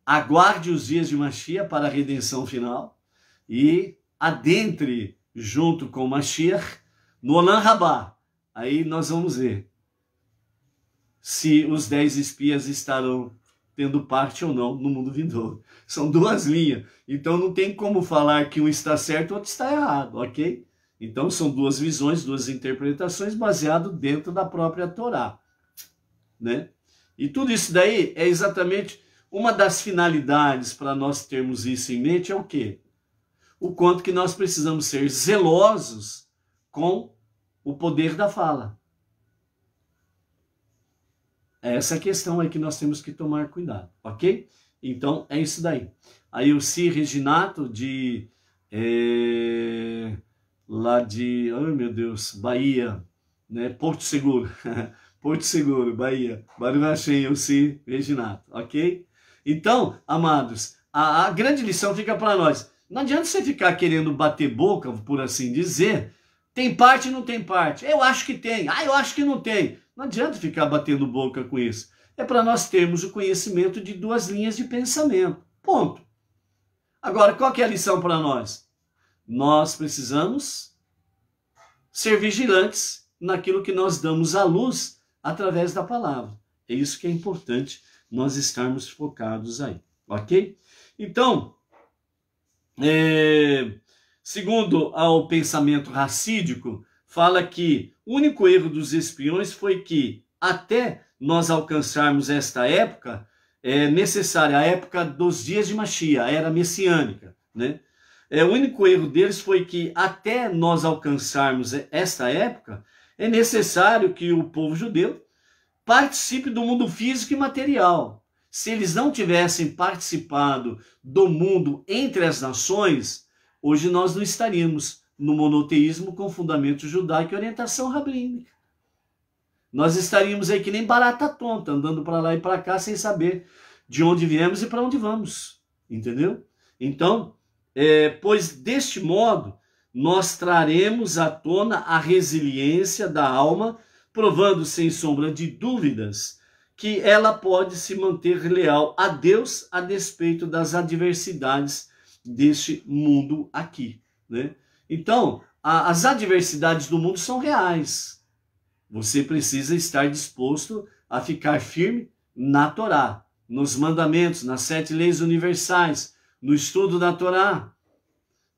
Aguarde os dias de Mashiach para a redenção final e adentre junto com Mashiach no Olam Rabá. Aí nós vamos ver se os 10 espias estarão tendo parte ou não no mundo vindouro. São duas linhas, então não tem como falar que um está certo e o outro está errado, ok? Então são duas visões, duas interpretações baseadas dentro da própria Torá, né? E tudo isso daí é exatamente uma das finalidades para nós termos isso em mente é o quê? O quanto que nós precisamos ser zelosos com o poder da fala. Essa questão é que nós temos que tomar cuidado, ok? Então, é isso daí. Aí o Si Reginato lá de, oh meu Deus, Bahia, né? Porto Seguro, Porto Seguro, Bahia, Barunaxem, o Si Reginato, ok? Então, amados, a grande lição fica para nós. Não adianta você ficar querendo bater boca, por assim dizer, tem parte e não tem parte. Eu acho que tem, eu acho que não tem. Não adianta ficar batendo boca com isso. É para nós termos o conhecimento de duas linhas de pensamento. Ponto. Agora, qual que é a lição para nós? Nós precisamos ser vigilantes naquilo que nós damos à luz através da palavra. É isso que é importante nós estarmos focados aí, ok? Então, segundo ao pensamento racídico, fala que o único erro dos espiões foi que, até nós alcançarmos esta época, é necessária, a época dos dias de Mashiach, a era messiânica, né? O único erro deles foi que, até nós alcançarmos esta época, é necessário que o povo judeu participe do mundo físico e material. Se eles não tivessem participado do mundo entre as nações, hoje nós não estaríamos no monoteísmo com fundamento judaico e orientação rabínica. Nós estaríamos aí que nem barata tonta, andando para lá e para cá sem saber de onde viemos e para onde vamos. Entendeu? Então, pois deste modo, nós traremos à tona a resiliência da alma, provando sem sombra de dúvidas que ela pode se manter leal a Deus a despeito das adversidades deste mundo aqui, né? Então, as adversidades do mundo são reais. Você precisa estar disposto a ficar firme na Torá, nos mandamentos, nas 7 leis universais, no estudo da Torá,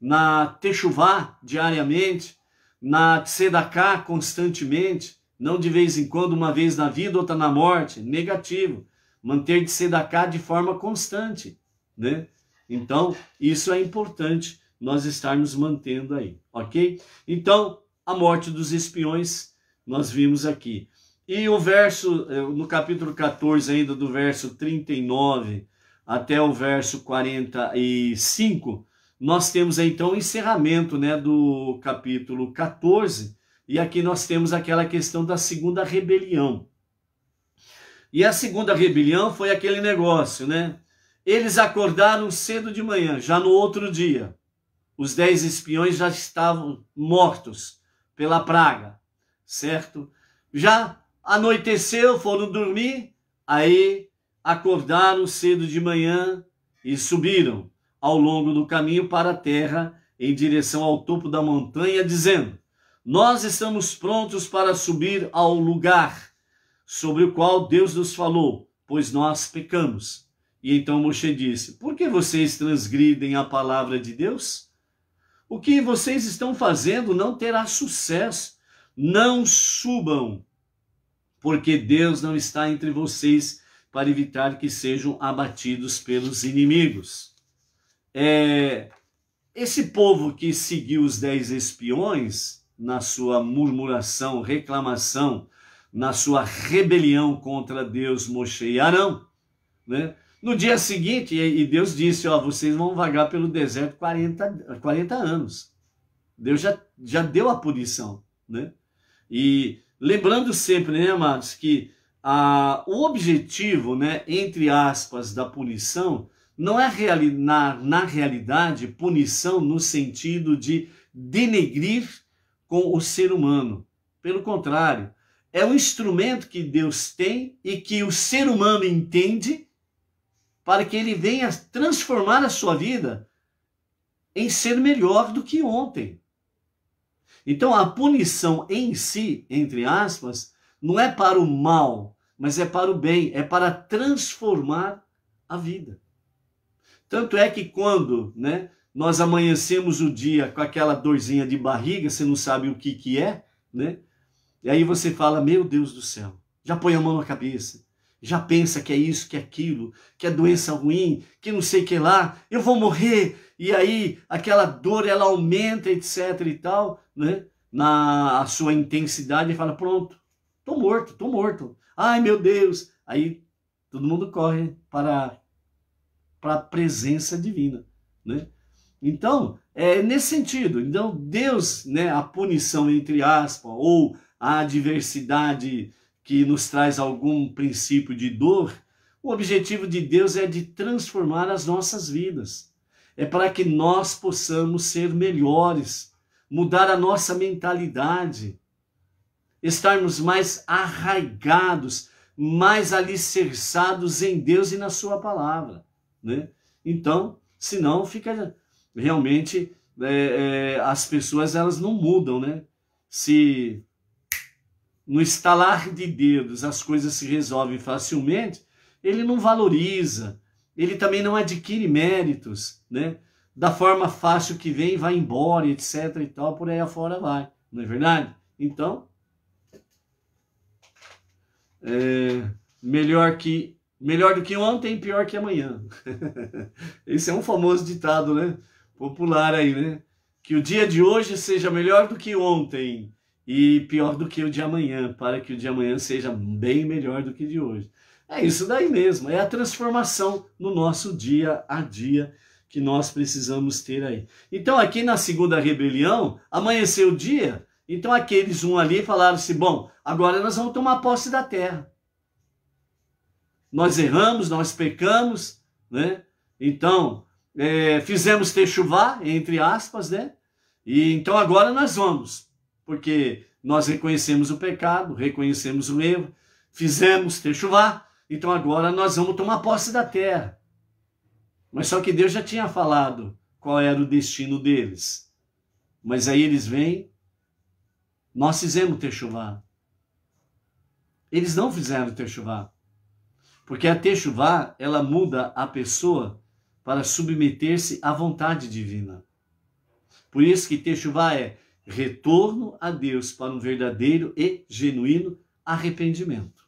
na Techuvá diariamente, na Tzedaká constantemente, não de vez em quando, uma vez na vida, outra na morte. Negativo. Manter Tzedaká de forma constante, né? Então, isso é importante nós estarmos mantendo aí, ok? Então, a morte dos espiões, nós vimos aqui. E o verso, no capítulo 14 ainda, do verso 39 até o verso 45, nós temos aí, então o encerramento, né, do capítulo 14, e aqui nós temos aquela questão da segunda rebelião. E a segunda rebelião foi aquele negócio, né? Eles acordaram cedo de manhã, já no outro dia. Os 10 espiões já estavam mortos pela praga, certo? Já anoiteceu, foram dormir, aí acordaram cedo de manhã e subiram ao longo do caminho para a terra, em direção ao topo da montanha, dizendo: nós estamos prontos para subir ao lugar sobre o qual Deus nos falou, pois nós pecamos. E então Moshe disse: por que vocês transgridem a palavra de Deus? O que vocês estão fazendo não terá sucesso. Não subam, porque Deus não está entre vocês para evitar que sejam abatidos pelos inimigos. Esse povo que seguiu os 10 espiões na sua murmuração, reclamação, na sua rebelião contra Deus, Moshe e Arão, né? No dia seguinte, e Deus disse: vocês vão vagar pelo deserto 40 anos. Deus já deu a punição, né? E lembrando sempre, né, amados, que o objetivo, né, entre aspas, da punição não é na realidade punição no sentido de denegrir com o ser humano. Pelo contrário, é um instrumento que Deus tem e que o ser humano entende para que ele venha transformar a sua vida em ser melhor do que ontem. Então a punição em si, entre aspas, não é para o mal, mas é para o bem, é para transformar a vida. Tanto é que quando, né, nós amanhecemos o dia com aquela dorzinha de barriga, você não sabe o que é, né? E aí você fala: meu Deus do céu, já põe a mão na cabeça. já pensa que é isso, que é aquilo, que é doença ruim, que não sei o que lá, eu vou morrer, e aí aquela dor ela aumenta, etc e tal, né? Na sua intensidade, e fala, pronto, tô morto, ai meu Deus, aí todo mundo corre para a presença divina, né? Então, é nesse sentido. Então, Deus, né, a punição, entre aspas, ou a adversidade que nos traz algum princípio de dor, o objetivo de Deus é de transformar as nossas vidas. É para que nós possamos ser melhores, mudar a nossa mentalidade, estarmos mais arraigados, mais alicerçados em Deus e na sua palavra, né? Então, senão fica realmente as pessoas elas não mudam, né? Se no estalar de dedos as coisas se resolvem facilmente, ele não valoriza, ele também não adquire méritos, né? Da forma fácil que vem, vai embora, etc e tal, por aí afora vai, não é verdade? Então, melhor do que ontem, pior que amanhã. Esse é um famoso ditado, né? Popular aí, né? Que o dia de hoje seja melhor do que ontem e pior do que o de amanhã, para que o de amanhã seja bem melhor do que o de hoje. É isso daí mesmo, é a transformação no nosso dia a dia que nós precisamos ter aí. Então aqui na segunda rebelião, amanheceu o dia, então aqueles ali falaram assim, bom, agora nós vamos tomar posse da terra. Nós erramos, nós pecamos, né? Então, fizemos techuvá, entre aspas, né? E então agora nós vamos, porque nós reconhecemos o pecado, reconhecemos o erro, fizemos techuvá, então agora nós vamos tomar posse da terra. Mas só que Deus já tinha falado qual era o destino deles. Mas aí eles vêm, nós fizemos techuvá. Eles não fizeram techuvá. Porque a techuvá, ela muda a pessoa para submeter-se à vontade divina. Por isso que techuvá é retorno a Deus para um verdadeiro e genuíno arrependimento.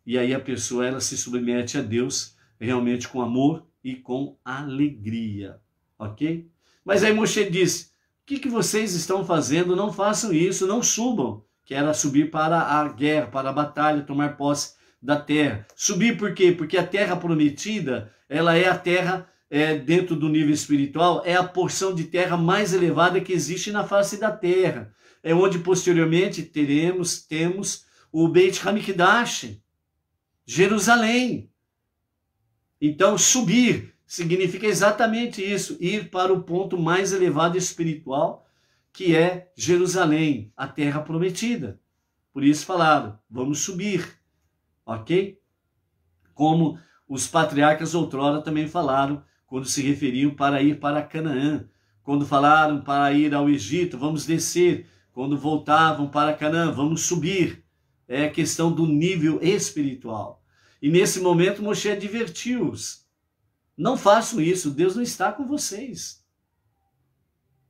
E aí a pessoa ela se submete a Deus realmente com amor e com alegria, ok? Mas aí Moshe disse, o que vocês estão fazendo? Não façam isso, não subam. Que era subir para a guerra, para a batalha, tomar posse da terra. Subir por quê? Porque a terra prometida, ela é a terra, dentro do nível espiritual, é a porção de terra mais elevada que existe na face da terra. É onde posteriormente temos o Beit Hamikdash, Jerusalém. Então subir significa exatamente isso, ir para o ponto mais elevado espiritual, que é Jerusalém, a terra prometida. Por isso falaram, vamos subir. Ok? Como os patriarcas outrora também falaram, quando se referiam para ir para Canaã. Quando falaram para ir ao Egito, vamos descer. Quando voltavam para Canaã, vamos subir. É a questão do nível espiritual. E nesse momento Moshe advertiu-os. Não façam isso, Deus não está com vocês.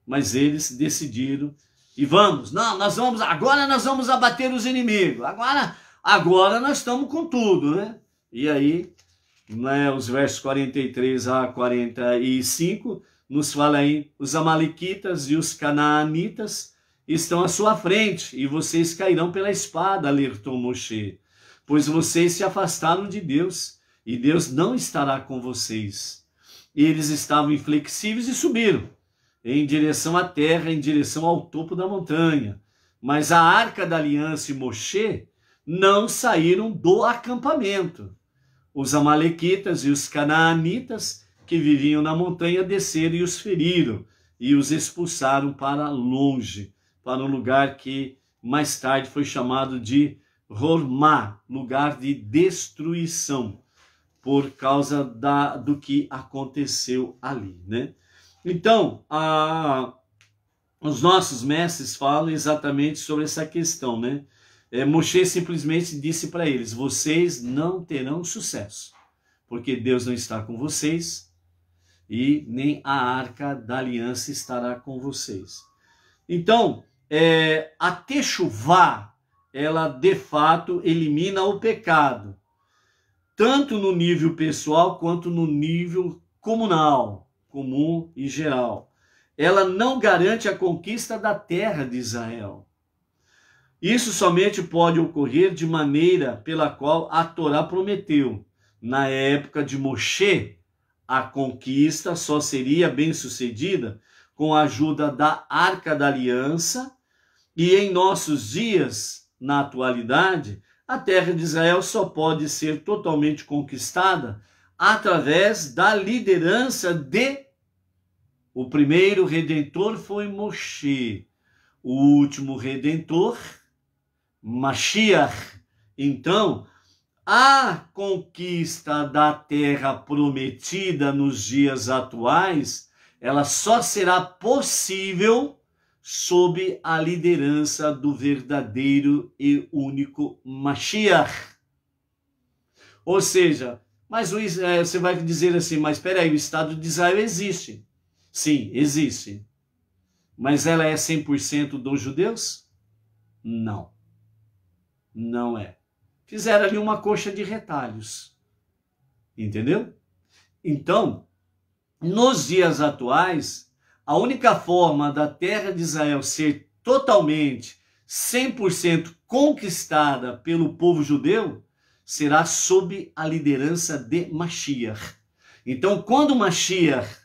Mas eles decidiram, e vamos, não, agora nós vamos abater os inimigos. Agora nós estamos com tudo, né? E aí, né, os versos 43 a 45, nos fala aí, os amalequitas e os canaanitas estão à sua frente, e vocês cairão pela espada, alertou Moshe, pois vocês se afastaram de Deus, e Deus não estará com vocês. Eles estavam inflexíveis e subiram em direção à terra, em direção ao topo da montanha. Mas a arca da aliança e Moshe não saíram do acampamento. Os amalequitas e os canaanitas que viviam na montanha desceram e os feriram e os expulsaram para longe, para um lugar que mais tarde foi chamado de Hormá, lugar de destruição, por causa do que aconteceu ali, né? Então, os nossos mestres falam exatamente sobre essa questão, né? Moshe simplesmente disse para eles, vocês não terão sucesso, porque Deus não está com vocês e nem a arca da aliança estará com vocês. Então, a techuvá, ela de fato elimina o pecado, tanto no nível pessoal quanto no nível comunal, comum e geral. Ela não garante a conquista da terra de Israel. Isso somente pode ocorrer de maneira pela qual a Torá prometeu. Na época de Moshe, a conquista só seria bem-sucedida com a ajuda da Arca da Aliança, e em nossos dias, na atualidade, a terra de Israel só pode ser totalmente conquistada através da liderança de... O primeiro redentor foi Moshe, o último redentor, Mashiach. Então, a conquista da terra prometida nos dias atuais, ela só será possível sob a liderança do verdadeiro e único Mashiach. Ou seja, mas você vai dizer assim, mas espera aí, o Estado de Israel existe. Sim, existe. Mas ela é 100% dos judeus? Não. Não é. Fizeram ali uma coxa de retalhos. Entendeu? Então, nos dias atuais, a única forma da terra de Israel ser totalmente, 100% conquistada pelo povo judeu será sob a liderança de Mashiach. Então, quando Mashiach,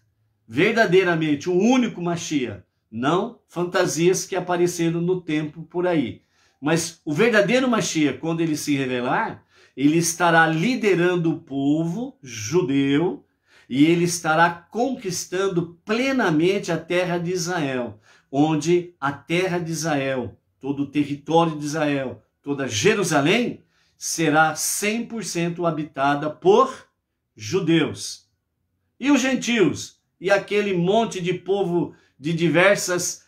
verdadeiramente o único Mashiach, não fantasias que apareceram no tempo por aí, mas o verdadeiro Mashiach, quando ele se revelar, ele estará liderando o povo judeu e ele estará conquistando plenamente a terra de Israel, onde a terra de Israel, todo o território de Israel, toda Jerusalém, será 100% habitada por judeus. E os gentios? E aquele monte de povo de diversas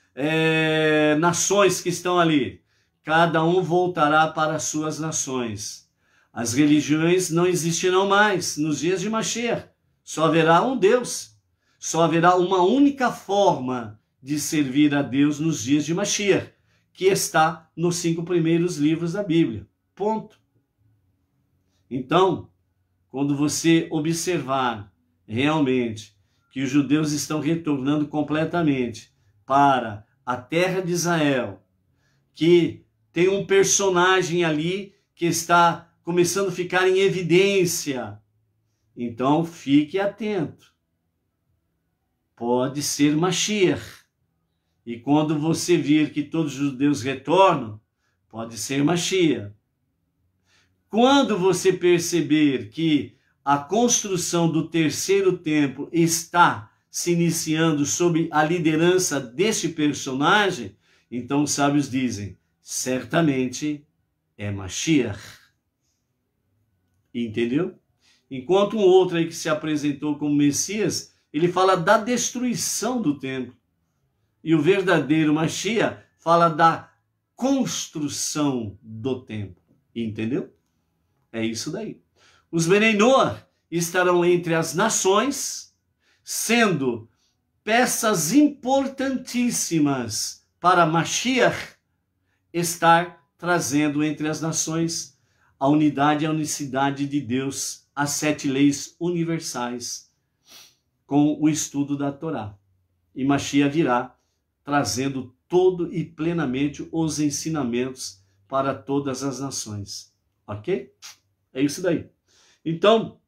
nações que estão ali? Cada um voltará para as suas nações. As religiões não existirão mais nos dias de Mashiach. Só haverá um Deus. Só haverá uma única forma de servir a Deus nos dias de Mashiach, que está nos 5 primeiros livros da Bíblia. Ponto. Então, quando você observar realmente que os judeus estão retornando completamente para a terra de Israel, que tem um personagem ali que está começando a ficar em evidência, então fique atento. Pode ser Mashiach. E quando você vir que todos os judeus retornam, pode ser Mashiach. Quando você perceber que a construção do terceiro templo está se iniciando sob a liderança deste personagem, então os sábios dizem, certamente é Mashiach. Entendeu? Enquanto um outro aí que se apresentou como Messias, ele fala da destruição do templo. E o verdadeiro Mashiach fala da construção do templo. Entendeu? É isso daí. Os Benei Noach estarão entre as nações, sendo peças importantíssimas para Mashiach estar trazendo entre as nações a unidade e a unicidade de Deus, as 7 leis universais, com o estudo da Torá. E Mashiach virá trazendo todo e plenamente os ensinamentos para todas as nações. Ok? É isso daí. Então,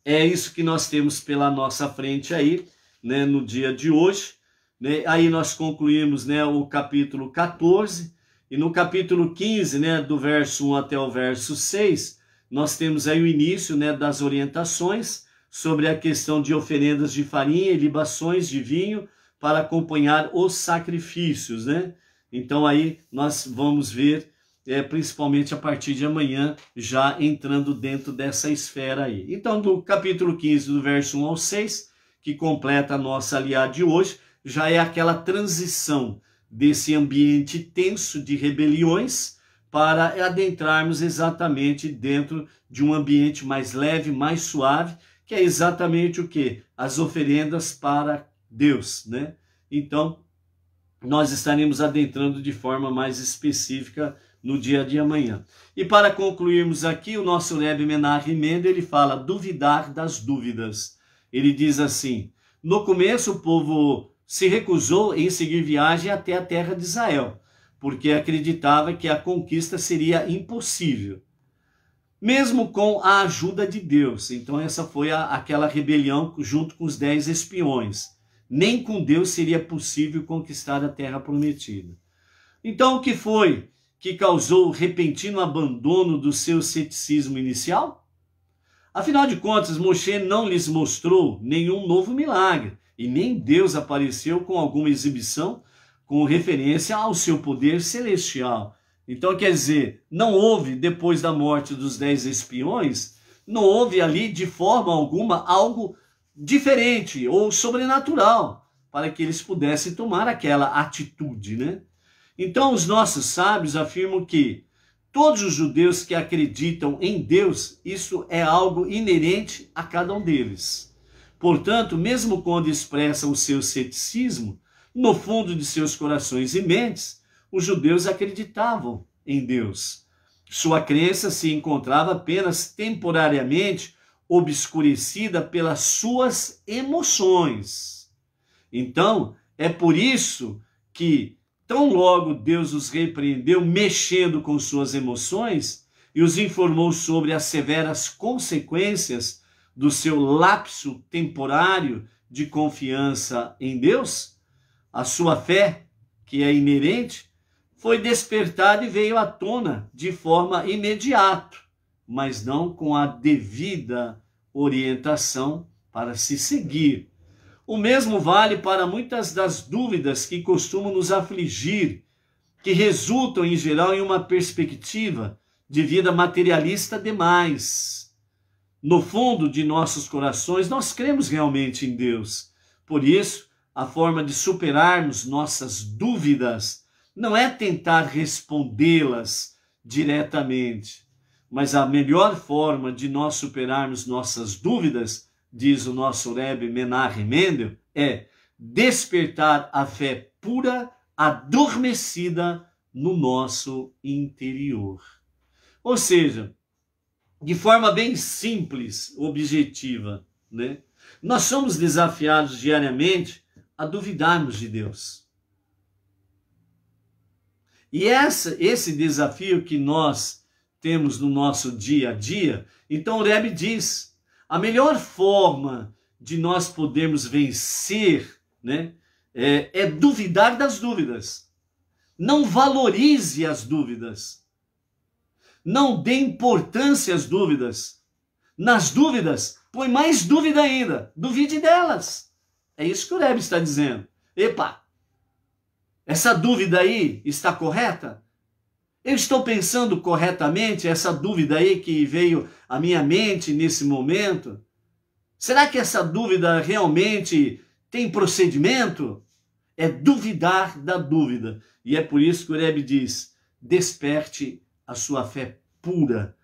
é isso que nós temos pela nossa frente aí, né, no dia de hoje. Né? Aí nós concluímos, né, o capítulo 14, e no capítulo 15, né, do verso 1 até o verso 6, nós temos aí o início, né, das orientações sobre a questão de oferendas de farinha e libações de vinho para acompanhar os sacrifícios, né? Então aí nós vamos ver, principalmente a partir de amanhã, já entrando dentro dessa esfera aí. Então, do capítulo 15, do verso 1 ao 6, que completa a nossa aliada de hoje, já é aquela transição desse ambiente tenso de rebeliões para adentrarmos exatamente dentro de um ambiente mais leve, mais suave, que é exatamente o quê? As oferendas para Deus, né? Então, nós estaremos adentrando de forma mais específica no dia de amanhã. E para concluirmos aqui, o nosso Rebbe Menachem Mendel, ele fala duvidar das dúvidas. Ele diz assim: no começo o povo se recusou em seguir viagem até a terra de Israel, porque acreditava que a conquista seria impossível, mesmo com a ajuda de Deus. Então essa foi aquela rebelião junto com os 10 espiões. Nem com Deus seria possível conquistar a terra prometida. Então o que foi que causou o repentino abandono do seu ceticismo inicial? Afinal de contas, Moshe não lhes mostrou nenhum novo milagre, e nem Deus apareceu com alguma exibição com referência ao seu poder celestial. Então, quer dizer, não houve, depois da morte dos 10 espiões, não houve ali de forma alguma algo diferente ou sobrenatural para que eles pudessem tomar aquela atitude, né? Então, os nossos sábios afirmam que todos os judeus que acreditam em Deus, isso é algo inerente a cada um deles. Portanto, mesmo quando expressam o seu ceticismo, no fundo de seus corações e mentes, os judeus acreditavam em Deus. Sua crença se encontrava apenas temporariamente obscurecida pelas suas emoções. Então, é por isso que, tão logo Deus os repreendeu mexendo com suas emoções e os informou sobre as severas consequências do seu lapso temporário de confiança em Deus, a sua fé, que é inerente, foi despertada e veio à tona de forma imediata, mas não com a devida orientação para se seguir. O mesmo vale para muitas das dúvidas que costumam nos afligir, que resultam em geral em uma perspectiva de vida materialista demais. No fundo de nossos corações, nós cremos realmente em Deus. Por isso, a forma de superarmos nossas dúvidas não é tentar respondê-las diretamente, mas a melhor forma de nós superarmos nossas dúvidas, diz o nosso Rebbe Menachem Mendel, é despertar a fé pura adormecida no nosso interior. Ou seja, de forma bem simples, objetiva, né? Nós somos desafiados diariamente a duvidarmos de Deus. E esse desafio que nós temos no nosso dia a dia, então o Rebbe diz, a melhor forma de nós podermos vencer, né, é duvidar das dúvidas. Não valorize as dúvidas. Não dê importância às dúvidas. Nas dúvidas, põe mais dúvida ainda. Duvide delas. É isso que o Rebbe está dizendo. Epa, essa dúvida aí está correta? Eu estou pensando corretamente essa dúvida aí que veio à minha mente nesse momento? Será que essa dúvida realmente tem procedimento? É duvidar da dúvida. E é por isso que o Rebbe diz, desperte a sua fé pura,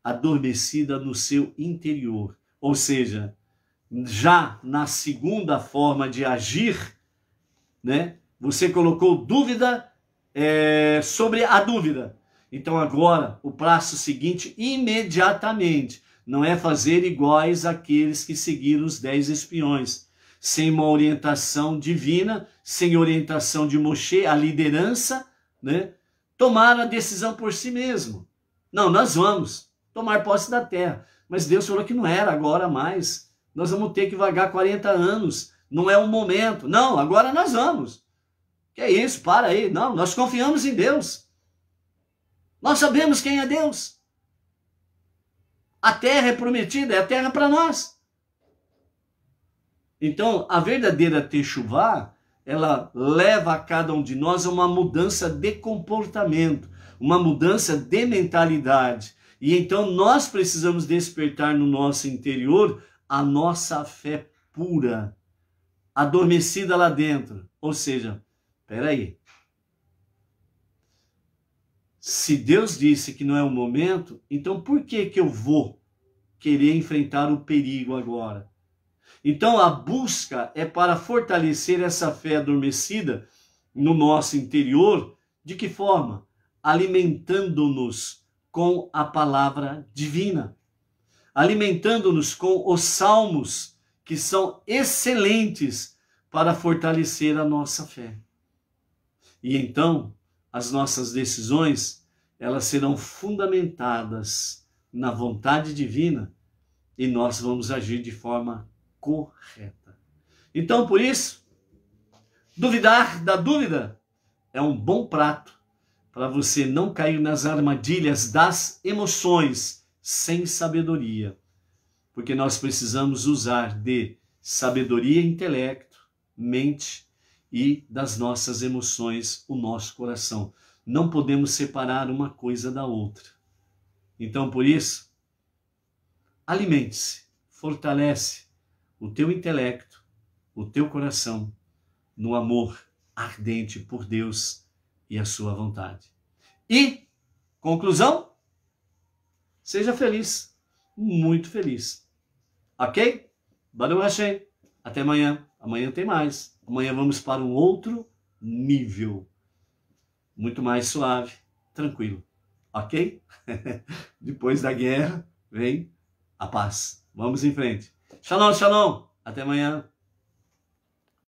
adormecida no seu interior. Ou seja, já na segunda forma de agir, né? Você colocou dúvida sobre a dúvida. Então agora, o passo seguinte, imediatamente, não é fazer iguais àqueles que seguiram os 10 espiões. Sem uma orientação divina, sem orientação de Moshe, a liderança, né? Tomaram a decisão por si mesmo. Não, nós vamos tomar posse da terra. Mas Deus falou que não era agora mais. Nós vamos ter que vagar 40 anos. Não é o momento. Não, agora nós vamos. Que é isso? Para aí. Não, nós confiamos em Deus. Nós sabemos quem é Deus. A terra é prometida, é a terra para nós. Então, a verdadeira Teshuvá, ela leva a cada um de nós a uma mudança de comportamento, uma mudança de mentalidade. E então nós precisamos despertar no nosso interior a nossa fé pura, adormecida lá dentro. Ou seja, peraí, se Deus disse que não é o momento, então por que eu vou querer enfrentar o perigo agora? Então a busca é para fortalecer essa fé adormecida no nosso interior. De que forma? alimentando-nos com a palavra divina, alimentando-nos com os salmos, que são excelentes para fortalecer a nossa fé. E então, as nossas decisões, elas serão fundamentadas na vontade divina e nós vamos agir de forma correta. Então, por isso, duvidar da dúvida é um bom prato para você não cair nas armadilhas das emoções sem sabedoria. Porque nós precisamos usar de sabedoria, intelecto, mente e das nossas emoções, o nosso coração. Não podemos separar uma coisa da outra. Então, por isso, alimente-se, fortalece o teu intelecto, o teu coração, no amor ardente por Deus e a sua vontade. E, conclusão, seja feliz, muito feliz. Ok? Baruch Hashem. Até amanhã. Amanhã tem mais. Amanhã vamos para um outro nível. Muito mais suave, tranquilo. Ok? Depois da guerra, vem a paz. Vamos em frente. Shalom, shalom. Até amanhã.